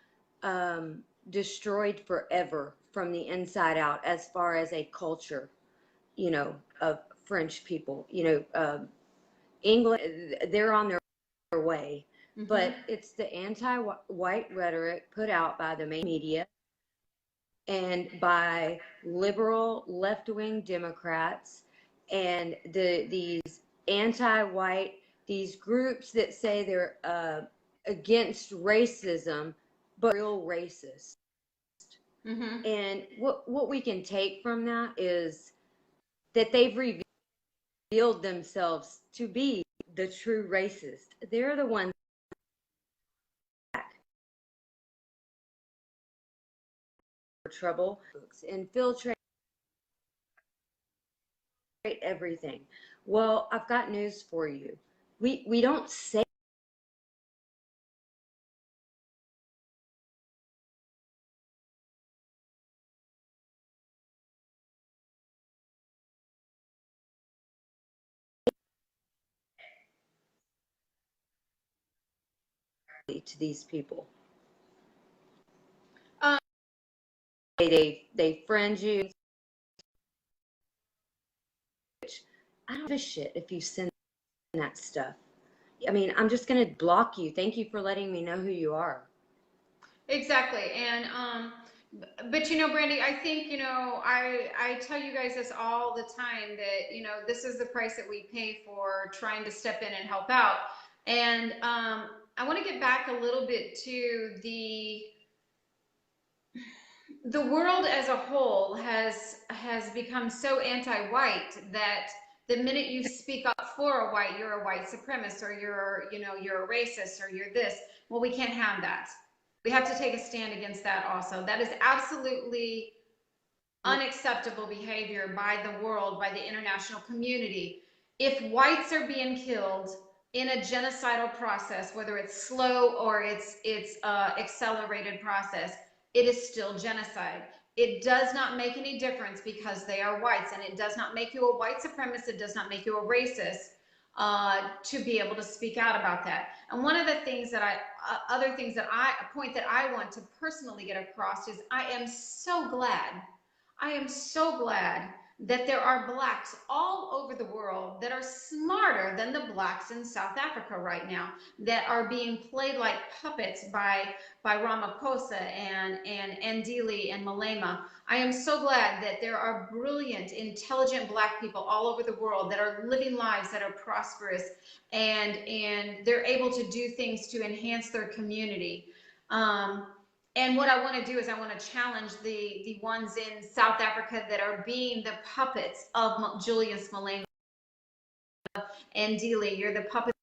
destroyed forever from the inside out as far as a culture, of French people. England, they're on their way. Mm-hmm. But it's the anti-white rhetoric put out by the main media and by liberal left-wing Democrats and these anti-white, these groups that say they're against racism, but real racist. Mm-hmm. And what we can take from that is that they've revealed themselves to be the true racist. They're the ones for trouble, infiltrate everything. Well, I've got news for you. We don't say to these people. Um, They friend you. I don't give a shit if you send that stuff. I mean, I'm just gonna block you. Thank you for letting me know who you are. exactly. And but you know, Brandi, I think, you know, I tell you guys this all the time that, you know, this is the price that we pay for trying to step in and help out. And I want to get back a little bit to the world as a whole has become so anti-white that the minute you speak up for a white, you're a white supremacist, or you're a racist, or you're this. Well, we can't have that. We have to take a stand against that also. That is absolutely unacceptable behavior by the world, by the international community. If whites are being killed in a genocidal process, whether it's slow or it's accelerated process, it is still genocide. It does not make any difference because they are whites, and it does not make you a white supremacist. It does not make you a racist to be able to speak out about that. And one of the things that a point that I want to personally get across is I am so glad that there are blacks all over the world that are smarter than the blacks in South Africa right now, that are being played like puppets by Ramaphosa and Ndili and Malema. I am so glad that there are brilliant, intelligent black people all over the world that are living lives that are prosperous, and they're able to do things to enhance their community. And what I want to do is I want to challenge the ones in South Africa that are being the puppets of Julius Malema and Ndili. You're the puppet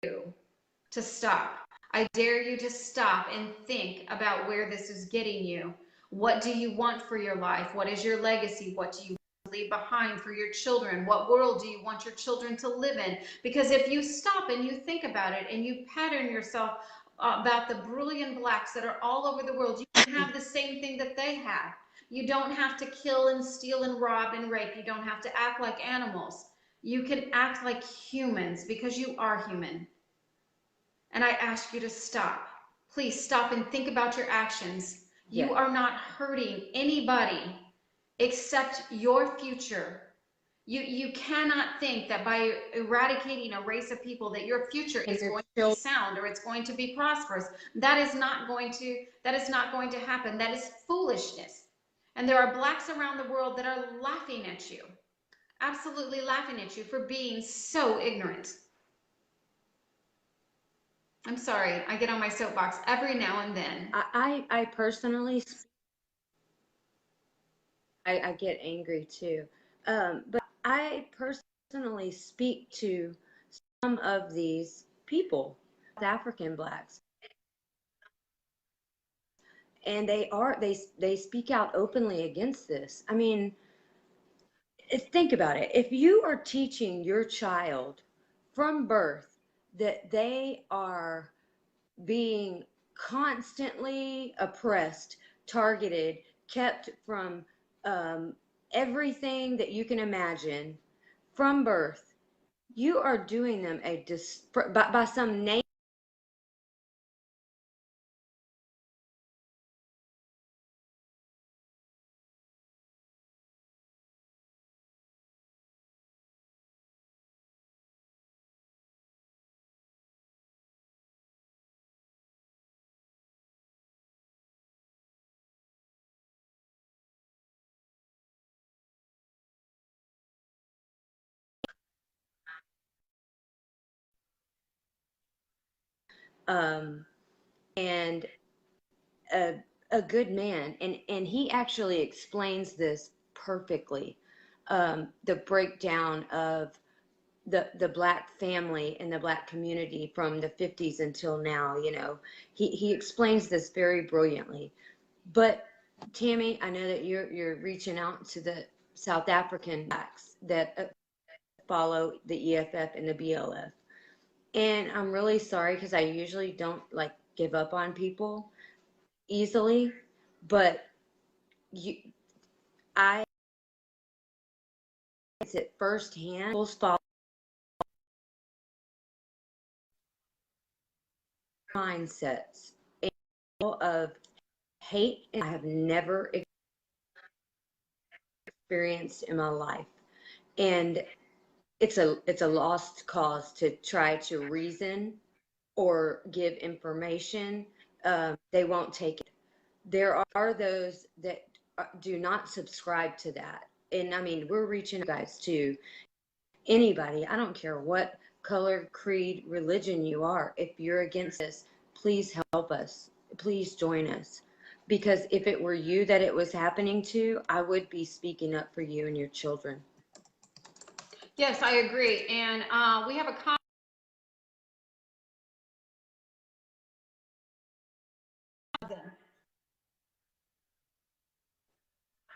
to stop. I dare you to stop and think about where this is getting you. What do you want for your life? What is your legacy? What do you leave behind for your children? What world do you want your children to live in? Because if you stop and you think about it and you pattern yourself about the brilliant blacks that are all over the world. You can have the same thing that they have. You don't have to kill and steal and rob and rape. You don't have to act like animals. You can act like humans because you are human. And I ask you to stop. Please stop and think about your actions. You are not hurting anybody except your future. You cannot think that by eradicating a race of people that your future is going to be sound or it's going to be prosperous. That is not going to happen. That is foolishness. And there are blacks around the world that are laughing at you. Absolutely laughing at you for being so ignorant. I'm sorry, I get on my soapbox every now and then. I personally, I get angry too. But I personally speak to some of these people, African blacks, and they speak out openly against this. I mean, think about it. If you are teaching your child from birth that they are being constantly oppressed, targeted, kept from everything that you can imagine from birth, you are doing them by some name um, and a good man, and he actually explains this perfectly. The breakdown of the black family and the black community from the 50s until now, he explains this very brilliantly. But Tammy, I know that you're reaching out to the South African blacks that follow the EFF and the BLF. And I'm really sorry because I usually don't like give up on people easily, but you, I it's it firsthand. People's mindsets of hate I have never experienced in my life, and it's a lost cause to try to reason or give information. They won't take it. There are those that do not subscribe to that, and I mean we're reaching guys to anybody. I don't care what color, creed, religion you are. If you're against this, please help us. Please join us. Because if it were you that it was happening to, I would be speaking up for you and your children. Yes, I agree. And we have a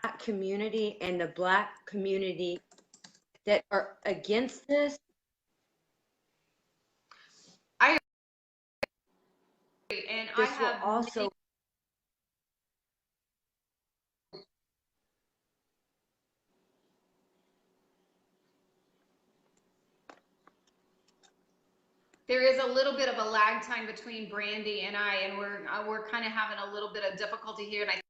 Black community and the black community that are against this. I agree. And this I have will also there is a little bit of a lag time between Brandi and I, and we're kind of having a little bit of difficulty here. And I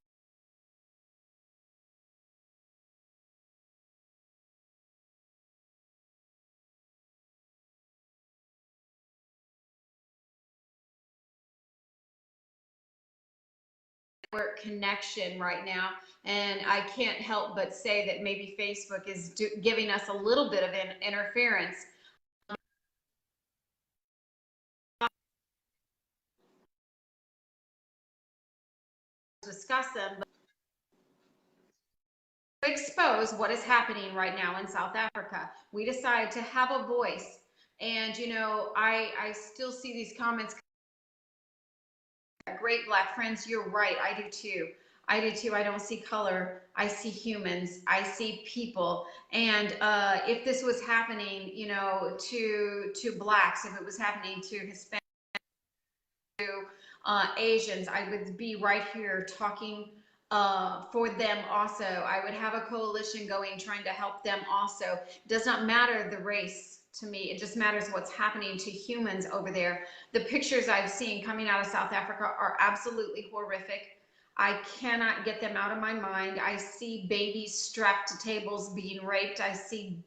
network connection right now, and I can't help but say that maybe Facebook is giving us a little bit of interference. Discuss them, but to expose what is happening right now in South Africa, we decided to have a voice. And I still see these comments. Great black friends, you're right. I do too. I do too. I don't see color. I see humans. I see people. And if this was happening, to blacks, if it was happening to Hispanics, Asians, I would be right here talking for them also. I would have a coalition going, trying to help them also. It does not matter the race to me. It just matters what's happening to humans over there. The pictures I've seen coming out of South Africa are absolutely horrific. I cannot get them out of my mind. I see babies strapped to tables being raped. I see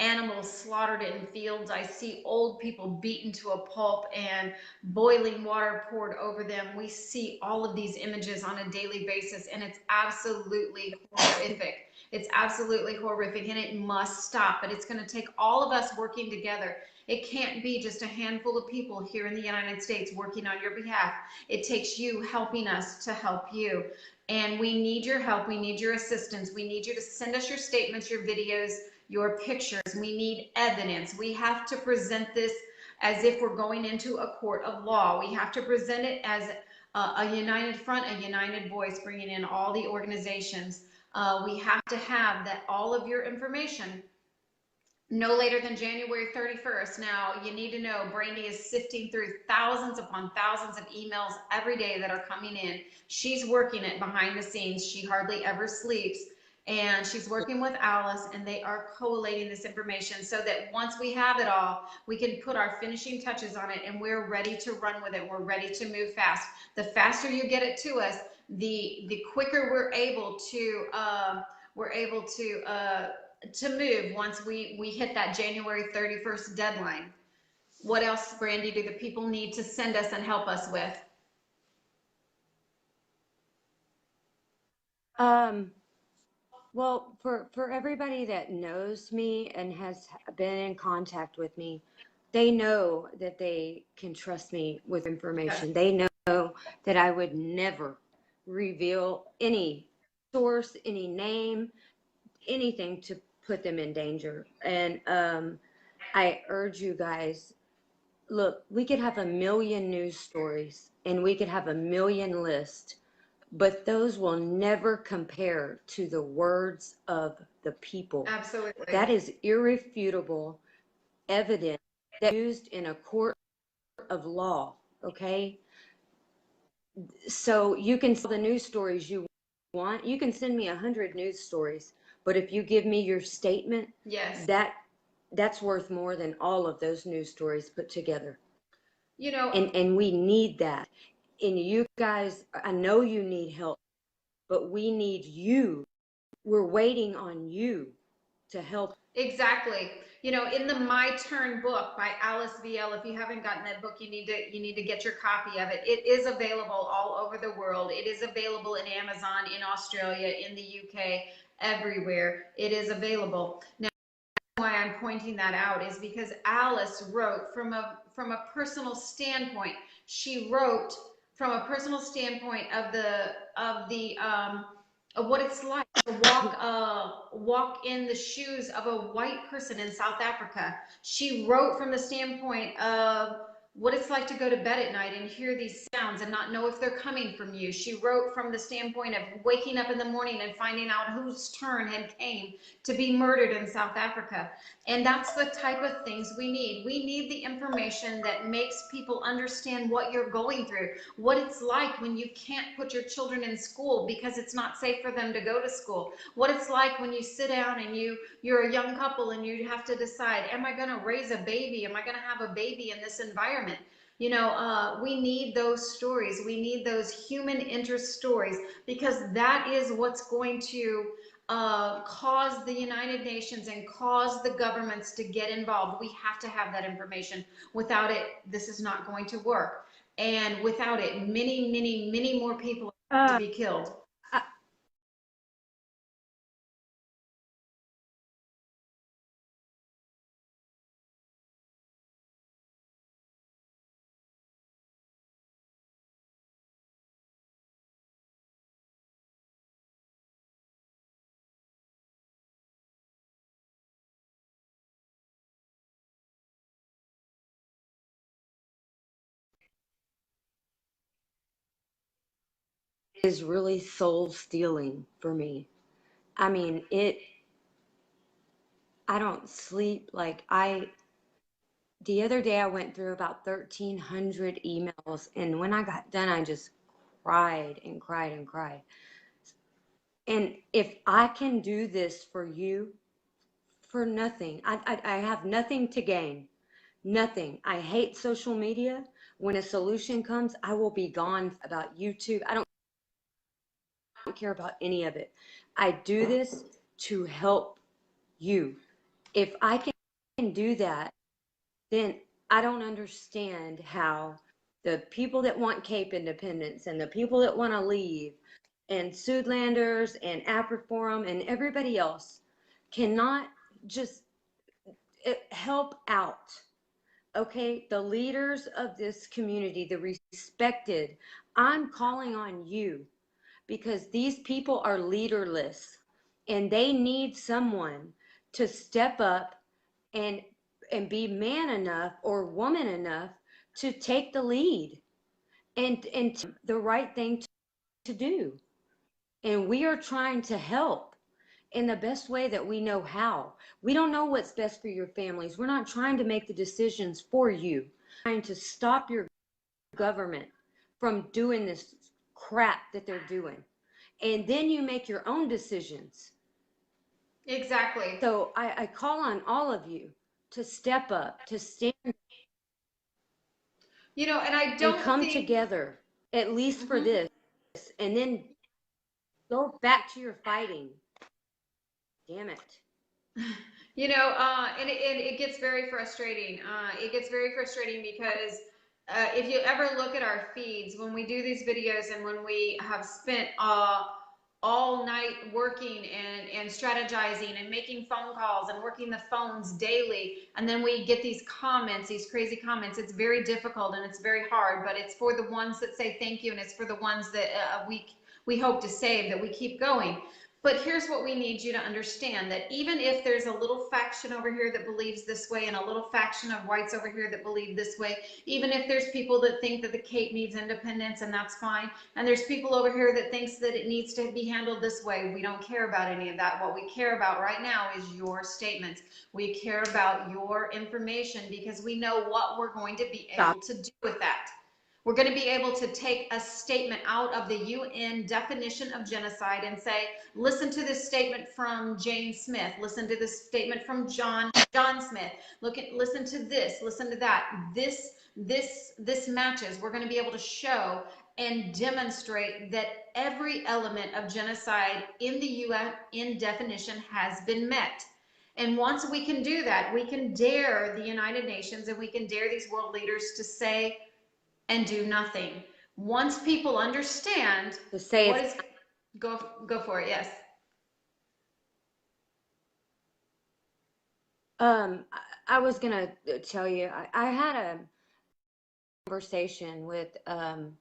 animals slaughtered in fields. I see old people beaten to a pulp and boiling water poured over them. We see all of these images on a daily basis, and it's absolutely horrific. It's absolutely horrific, and it must stop. But it's going to take all of us working together. It can't be just a handful of people here in the United States working on your behalf. It takes you helping us to help you. And we need your help. We need your assistance. We need you to send us your statements, your videos, your pictures. We need evidence. We have to present this as if we're going into a court of law. We have to present it as a united front, a united voice, bringing in all the organizations. We have to have that all of your information no later than January 31st. Now, you need to know Brandi is sifting through thousands upon thousands of emails every day that are coming in. She's working it behind the scenes. She hardly ever sleeps. And she's working with Alice, and they are collating this information so that once we have it all, we can put our finishing touches on it, and we're ready to run with it. We're ready to move fast. The faster you get it to us, the quicker we're able to move once we hit that January 31st deadline. What else, Brandi, do the people need to send us and help us with? Well, for everybody that knows me and has been in contact with me, they know that they can trust me with information. They know that I would never reveal any source, any name, anything to put them in danger. And I urge you guys, look, we could have a million news stories and we could have a million lists, but those will never compare to the words of the people. Absolutely. That is irrefutable evidence that used in a court of law, okay? So you can sell the news stories you want. You can send me 100 news stories, but if you give me your statement, yes, that's worth more than all of those news stories put together. You know, and we need that. And you guys, I know you need help, but we need you. We're waiting on you to help. exactly. You know, in the My Turn book by Alice VL, if you haven't gotten that book, you need to get your copy of it. It is available all over the world. It is available in Amazon, in Australia, in the UK, everywhere. It is available. Now, why I'm pointing that out is because Alice wrote from a personal standpoint. She wrote from a personal standpoint of what it's like to walk in the shoes of a white person in South Africa. She wrote from the standpoint of what it's like to go to bed at night and hear these sounds and not know if they're coming from you. She wrote from the standpoint of waking up in the morning and finding out whose turn had came to be murdered in South Africa. And that's the type of things we need. We need the information that makes people understand what you're going through, what it's like when you can't put your children in school because it's not safe for them to go to school, what it's like when you sit down and you're a young couple and you have to decide, am I going to raise a baby? Am I going to have a baby in this environment? You know, we need those stories. We need those human interest stories, because that is what's going to cause the United Nations and cause the governments to get involved. We have to have that information. Without it, this is not going to work. And without it, many, many, many more people are going to be killed. Is really soul stealing for me. I mean, I don't sleep. Like, the other day I went through about 1,300 emails, and when I got done, I just cried and cried and cried. And if I can do this for you for nothing, I have nothing to gain. Nothing. I hate social media. When a solution comes, I will be gone about YouTube. I don't care about any of it. I do this to help you. If I can do that, then I don't understand how the people that want Cape independence and the people that want to leave and Soodlanders and AfriForum and everybody else cannot just help out. Okay, the leaders of this community, the respected, I'm calling on you because these people are leaderless and they need someone to step up and be man enough or woman enough to take the lead and the right thing to do. And we are trying to help in the best way that we know how. We don't know what's best for your families. We're not trying to make the decisions for you. We're trying to stop your government from doing this crap that they're doing. And then you make your own decisions. Exactly. So I call on all of you to step up, to stand You know, and I and don't come think together, at least for this, and then go back to your fighting. Damn it. You know, and it gets very frustrating. It gets very frustrating because if you ever look at our feeds, when we do these videos and when we have spent all night working and strategizing and making phone calls and working the phones daily, and then we get these comments, these crazy comments, it's very difficult and it's very hard, but it's for the ones that say thank you, and it's for the ones that we hope to save, that we keep going. But here's what we need you to understand, that even if there's a little faction over here that believes this way and a little faction of whites over here that believe this way, even if there's people that think that the Cape needs independence, and that's fine, and there's people over here that thinks that it needs to be handled this way, we don't care about any of that. What we care about right now is your statements. We care about your information because we know what we're going to be able to do with that. We're going to be able to take a statement out of the UN definition of genocide and say, listen to this statement from Jane Smith, listen to this statement from John Smith, listen to this, listen to that. This matches. We're going to be able to show and demonstrate that every element of genocide in the UN definition has been met. And once we can do that, we can dare the United Nations and we can dare these world leaders to say and do nothing. Once people understand To say what it's is, go for it. Yes. I was gonna tell you, I had a conversation with someone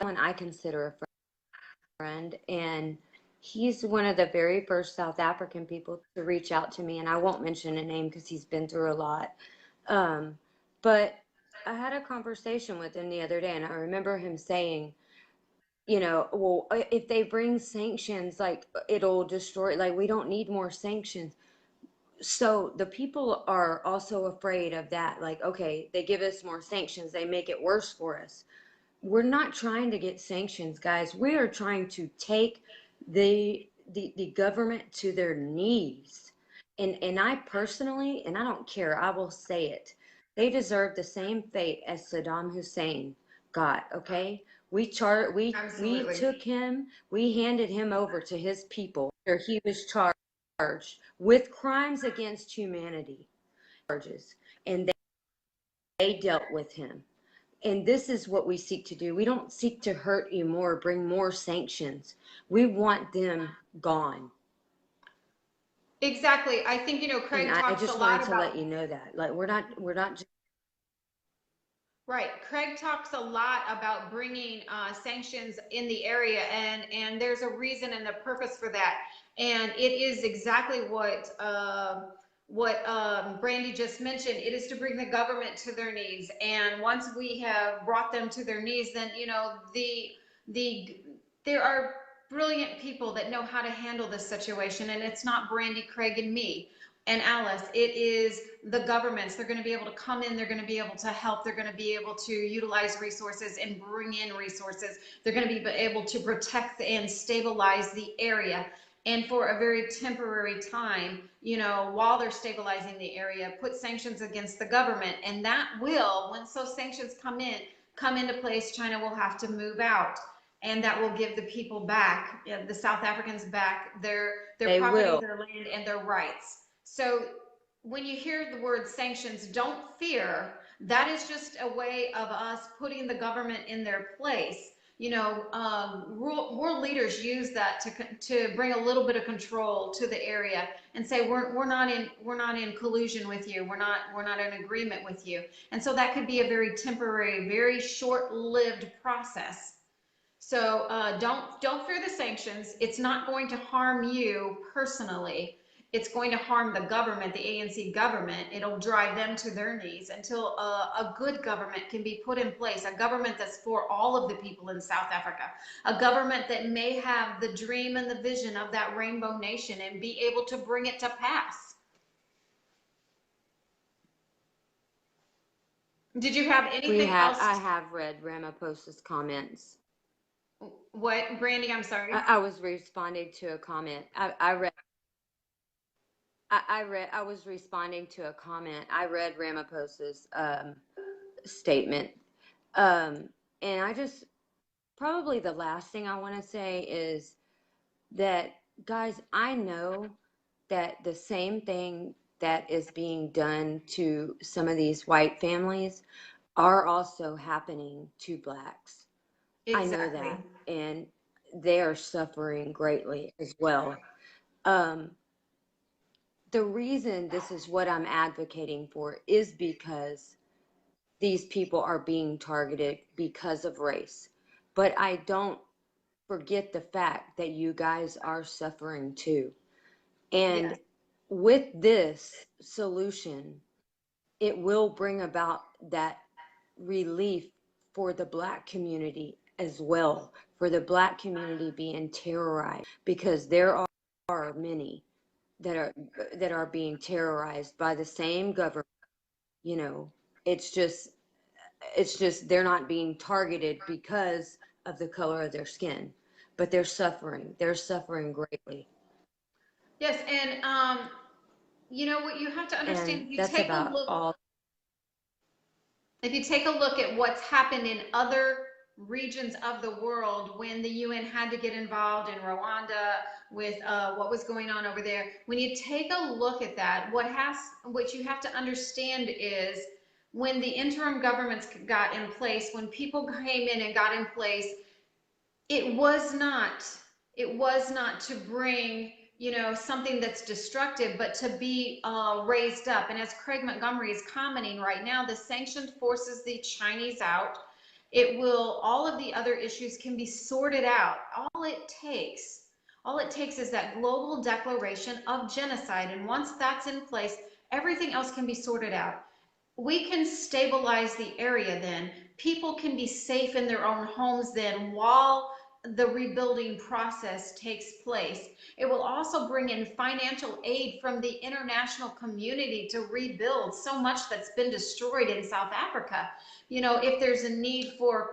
I consider a friend, and he's one of the very first South African people to reach out to me, and I won't mention a name because he's been through a lot. But I had a conversation with him the other day, and I remember him saying, you know, well, if they bring sanctions, like it'll destroy, like we don't need more sanctions. So the people are also afraid of that. Like, okay, they give us more sanctions, they make it worse for us. We're not trying to get sanctions, guys. We are trying to take the government to their knees. And I personally, and I don't care, I will say it. They deserve the same fate as Saddam Hussein got, okay? We took him, we handed him over to his people. He was charged with crimes against humanity charges, and they dealt with him. And this is what we seek to do. We don't seek to hurt you more, bring more sanctions. We want them gone. Exactly. I think, you know, And Craig I talks a just lot wanted to about, let you know that. Like we're not just right. Craig talks a lot about bringing sanctions in the area, and there's a reason and a purpose for that. And it is exactly what Brandi just mentioned. It is to bring the government to their knees. And once we have brought them to their knees, then you know the there are brilliant people that know how to handle this situation, and it's not Brandi, Craig, and me. and Alice, it is the governments. They're going to be able to come in, they're going to be able to help, they're going to be able to utilize resources and bring in resources. They're going to be able to protect and stabilize the area. And for a very temporary time, while they're stabilizing the area, put sanctions against the government. And that will, once those sanctions come into place, China will have to move out. And that will give the people back, the South Africans back their They property, will. their land, and their rights. So when you hear the word sanctions, don't fear. That is just a way of us putting the government in their place. World leaders use that to bring a little bit of control to the area and say we're not in collusion with you. We're not in agreement with you. And so that could be a very temporary, very short-lived process. So don't fear the sanctions. It's not going to harm you personally. It's going to harm the government, the ANC government. It'll drive them to their knees until a good government can be put in place, a government that's for all of the people in South Africa, a government that may have the dream and the vision of that rainbow nation and be able to bring it to pass. Did you have anything else? I have read Ramaphosa's comments. What, Brandi? I'm sorry. I was responding to a comment. I was responding to a comment. I read Ramaphosa's statement. And I just, probably the last thing I want to say is that, guys, I know that the same thing that is being done to some of these white families are also happening to blacks. Exactly. I know that. And they are suffering greatly as well. The reason this is what I'm advocating for is because these people are being targeted because of race. But I don't forget the fact that you guys are suffering too. And Yes. with this solution, it will bring about that relief for the black community as well, for the black community being terrorized, because there are many that are being terrorized by the same government. It's just they're not being targeted because of the color of their skin, but they're suffering greatly. Yes, and what you have to understand, And that's about all. if you take a look at what's happened in other regions of the world when the UN had to get involved in Rwanda with what was going on over there, when you take a look at that, what you have to understand is when the interim governments got in place, when people came in and got in place, it was not to bring something that's destructive, but to be raised up. And as Craig Montgomery is commenting right now, the sanctioned forces the Chinese out. All of the other issues can be sorted out. All it takes is that global declaration of genocide, and once that's in place, everything else can be sorted out. We can stabilize the area then. People can be safe in their own homes then while the rebuilding process takes place. It will also bring in financial aid from the international community to rebuild so much that's been destroyed in South Africa. If there's a need for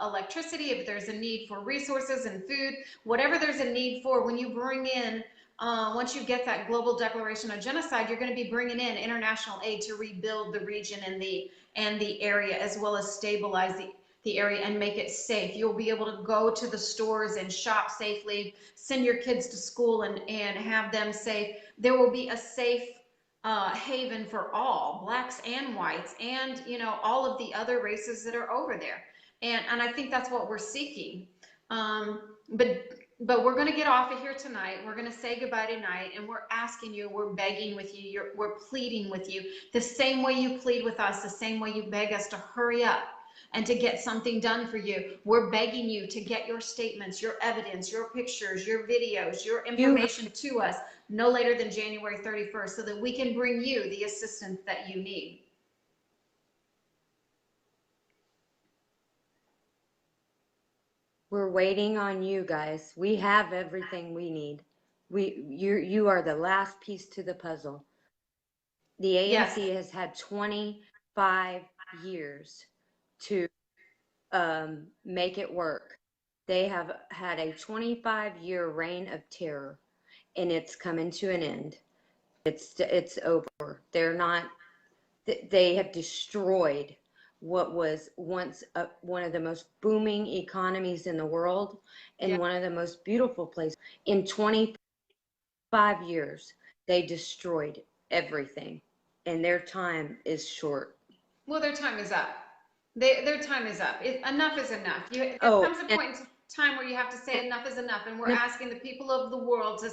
electricity, if there's a need for resources and food, whatever there's a need for, when you bring in once you get that global declaration of genocide, you're going to be bringing in international aid to rebuild the region and the area, as well as stabilize the area and make it safe. You'll be able to go to the stores and shop safely, send your kids to school and have them safe. There will be a safe haven for all, blacks and whites, and all of the other races that are over there. And I think that's what we're seeking. But we're going to get off of here tonight. We're going to say goodbye tonight, and we're asking you, we're begging with you, we're pleading with you, the same way you plead with us, the same way you beg us to hurry up and to get something done for you. We're begging you to get your statements, your evidence, your pictures, your videos, your information to us no later than January 31st so that we can bring you the assistance that you need. We're waiting on you guys. We have everything we need. You are the last piece to the puzzle. The Yes. ANC has had 25 years to make it work. They have had a 25-year reign of terror, and it's coming to an end. It's over. They have destroyed what was once one of the most booming economies in the world and Yeah. one of the most beautiful places. In 25 years, they destroyed everything, and their time is short. Well, their time is up. Their time is up. Enough is enough. There Oh, comes a point in time where you have to say enough is enough, and we're and asking the people of the world to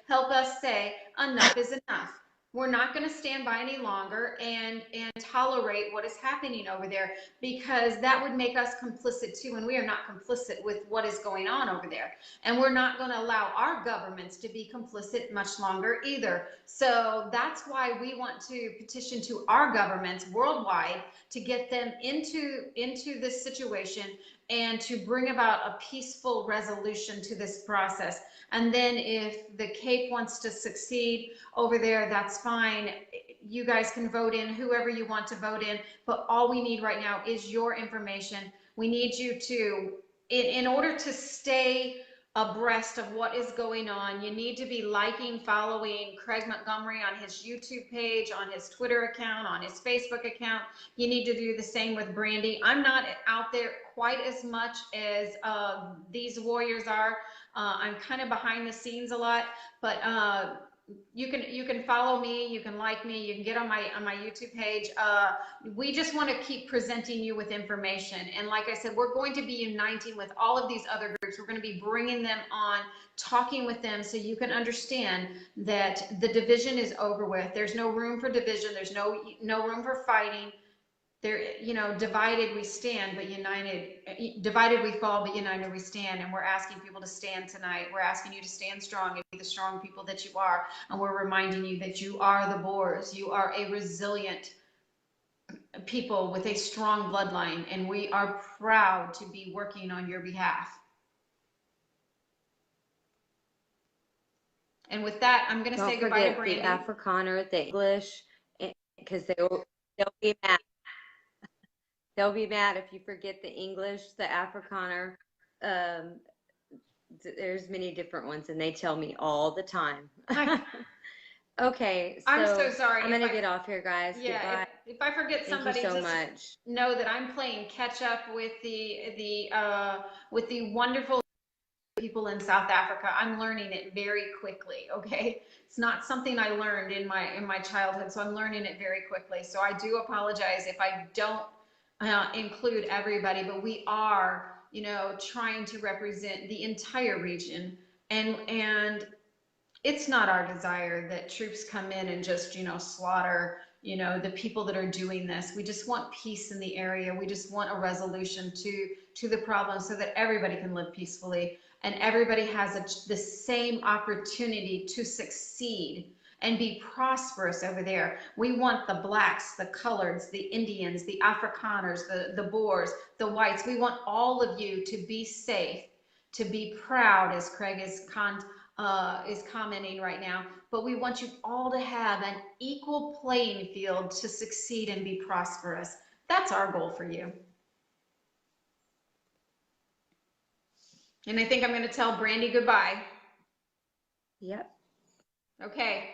help us say, enough is enough. We're not going to stand by any longer and tolerate what is happening over there, because that would make us complicit too, and we are not complicit with what is going on over there. And we're not going to allow our governments to be complicit much longer either. So that's why we want to petition to our governments worldwide to get them into this situation and to bring about a peaceful resolution to this process. And then if the Cape wants to succeed over there, that's fine. You guys can vote in whoever you want to vote in, but all we need right now is your information. We need you to, in order to stay abreast of what is going on, you need to be liking, following Craig Montgomery on his YouTube page, on his Twitter account, on his Facebook account. You need to do the same with Brandi. I'm not out there quite as much as these warriors are. I'm kind of behind the scenes a lot, but you can follow me, you can like me, you can get on my YouTube page. We just want to keep presenting you with information, and like I said, we're going to be uniting with all of these other groups. We're going to be bringing them on, talking with them, so you can understand that the division is over with. There's no room for division. There's no room for fighting. There, divided we stand, but divided we fall, but united we stand. And we're asking people to stand tonight. We're asking you to stand strong and be the strong people that you are. And we're reminding you that you are the Boers. You are a resilient people with a strong bloodline, and we are proud to be working on your behalf. And with that, I'm going to say goodbye to Brandi. Don't forget the Afrikaner, the English, because they'll be mad. They'll be mad if you forget the English, the Afrikaner. There's many different ones, and they tell me all the time. Okay, so I'm so sorry. I'm gonna get off here, guys. Yeah, Goodbye. if I forget somebody, Thank you so just much. know that I'm playing catch up with the wonderful people in South Africa. I'm learning it very quickly. Okay, it's not something I learned in my childhood, so I'm learning it very quickly. So I do apologize if I don't include everybody, but we are, trying to represent the entire region, and it's not our desire that troops come in and just, slaughter, the people that are doing this. We just want peace in the area. We just want a resolution to the problem so that everybody can live peacefully and everybody has the same opportunity to succeed and be prosperous over there. We want the blacks, the coloreds, the Indians, the Afrikaners, the Boers, the whites. We want all of you to be safe, to be proud, as Craig is commenting right now, but we want you all to have an equal playing field to succeed and be prosperous. That's our goal for you. And I think I'm going to tell Brandi goodbye. Yep. Okay.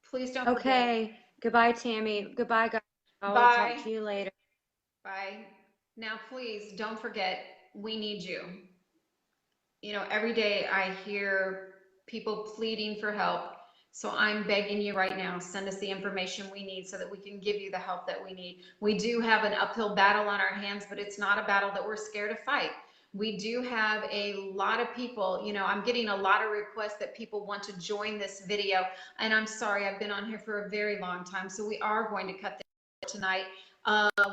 Please don't forget. Okay. Goodbye, Tammy. Goodbye, guys. I'll talk to you later. Bye. Now, please don't forget, we need you. Every day I hear people pleading for help. So I'm begging you right now, send us the information we need so that we can give you the help that we need. We do have an uphill battle on our hands, but it's not a battle that we're scared to fight. We do have a lot of people, I'm getting a lot of requests that people want to join this video. And I'm sorry, I've been on here for a very long time. So we are going to cut this tonight.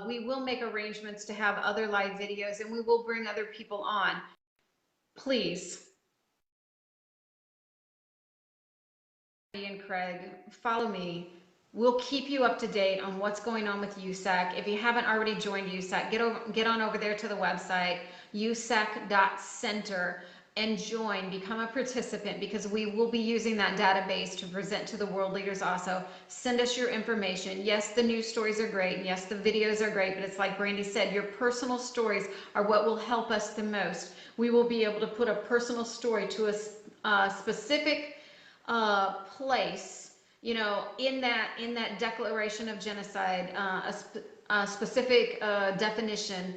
We will make arrangements to have other live videos, and we will bring other people on. Please. And Craig, follow me. We'll keep you up to date on what's going on with USAC. If you haven't already joined USAC, get on over there to the website, usac.center, and join, become a participant, because we will be using that database to present to the world leaders also. Send us your information. Yes, the news stories are great. And yes, the videos are great, but it's like Brandi said, your personal stories are what will help us the most. We will be able to put a personal story to a specific place, you know, in that declaration of genocide, a specific definition.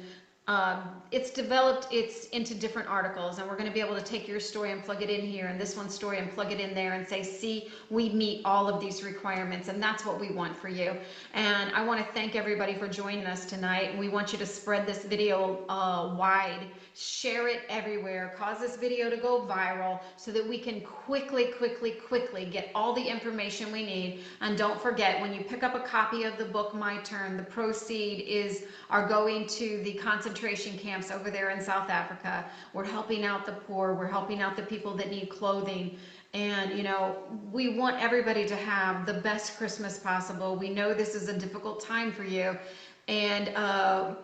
It's developed, it's into different articles, and we're going to be able to take your story and plug it in here, and this one's story and plug it in there, and say, see, we meet all of these requirements, and that's what we want for you. And I want to thank everybody for joining us tonight, and we want you to spread this video wide, share it everywhere, cause this video to go viral, so that we can quickly get all the information we need. And don't forget, when you pick up a copy of the book My Turn, the proceeds are going to the concentration camps over there in South Africa. We're helping out the poor, we're helping out the people that need clothing. And, you know, we want everybody to have the best Christmas possible. We know this is a difficult time for you, and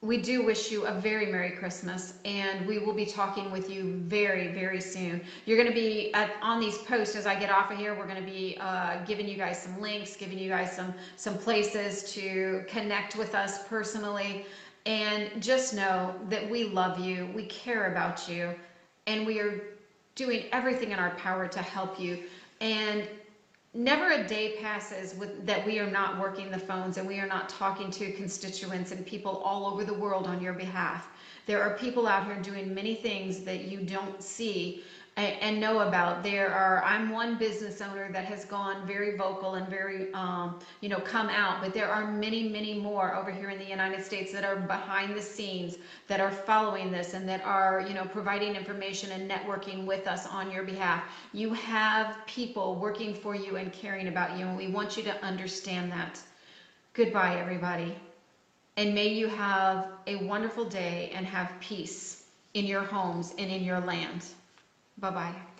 we do wish you a very Merry Christmas, and we will be talking with you very soon. You're going to be on these posts as I get off of here. We're going to be giving you guys some links, giving you guys some places to connect with us personally. And just know that we love you, we care about you, and we are doing everything in our power to help you. And never a day passes that we are not working the phones and we are not talking to constituents and people all over the world on your behalf. There are people out here doing many things that you don't see and know about. I'm one business owner that has gone very vocal and very, come out, but there are many more over here in the United States that are behind the scenes, that are following this, and that are, providing information and networking with us on your behalf. You have people working for you and caring about you, and we want you to understand that. Goodbye, everybody. And may you have a wonderful day and have peace in your homes and in your land. Bye-bye.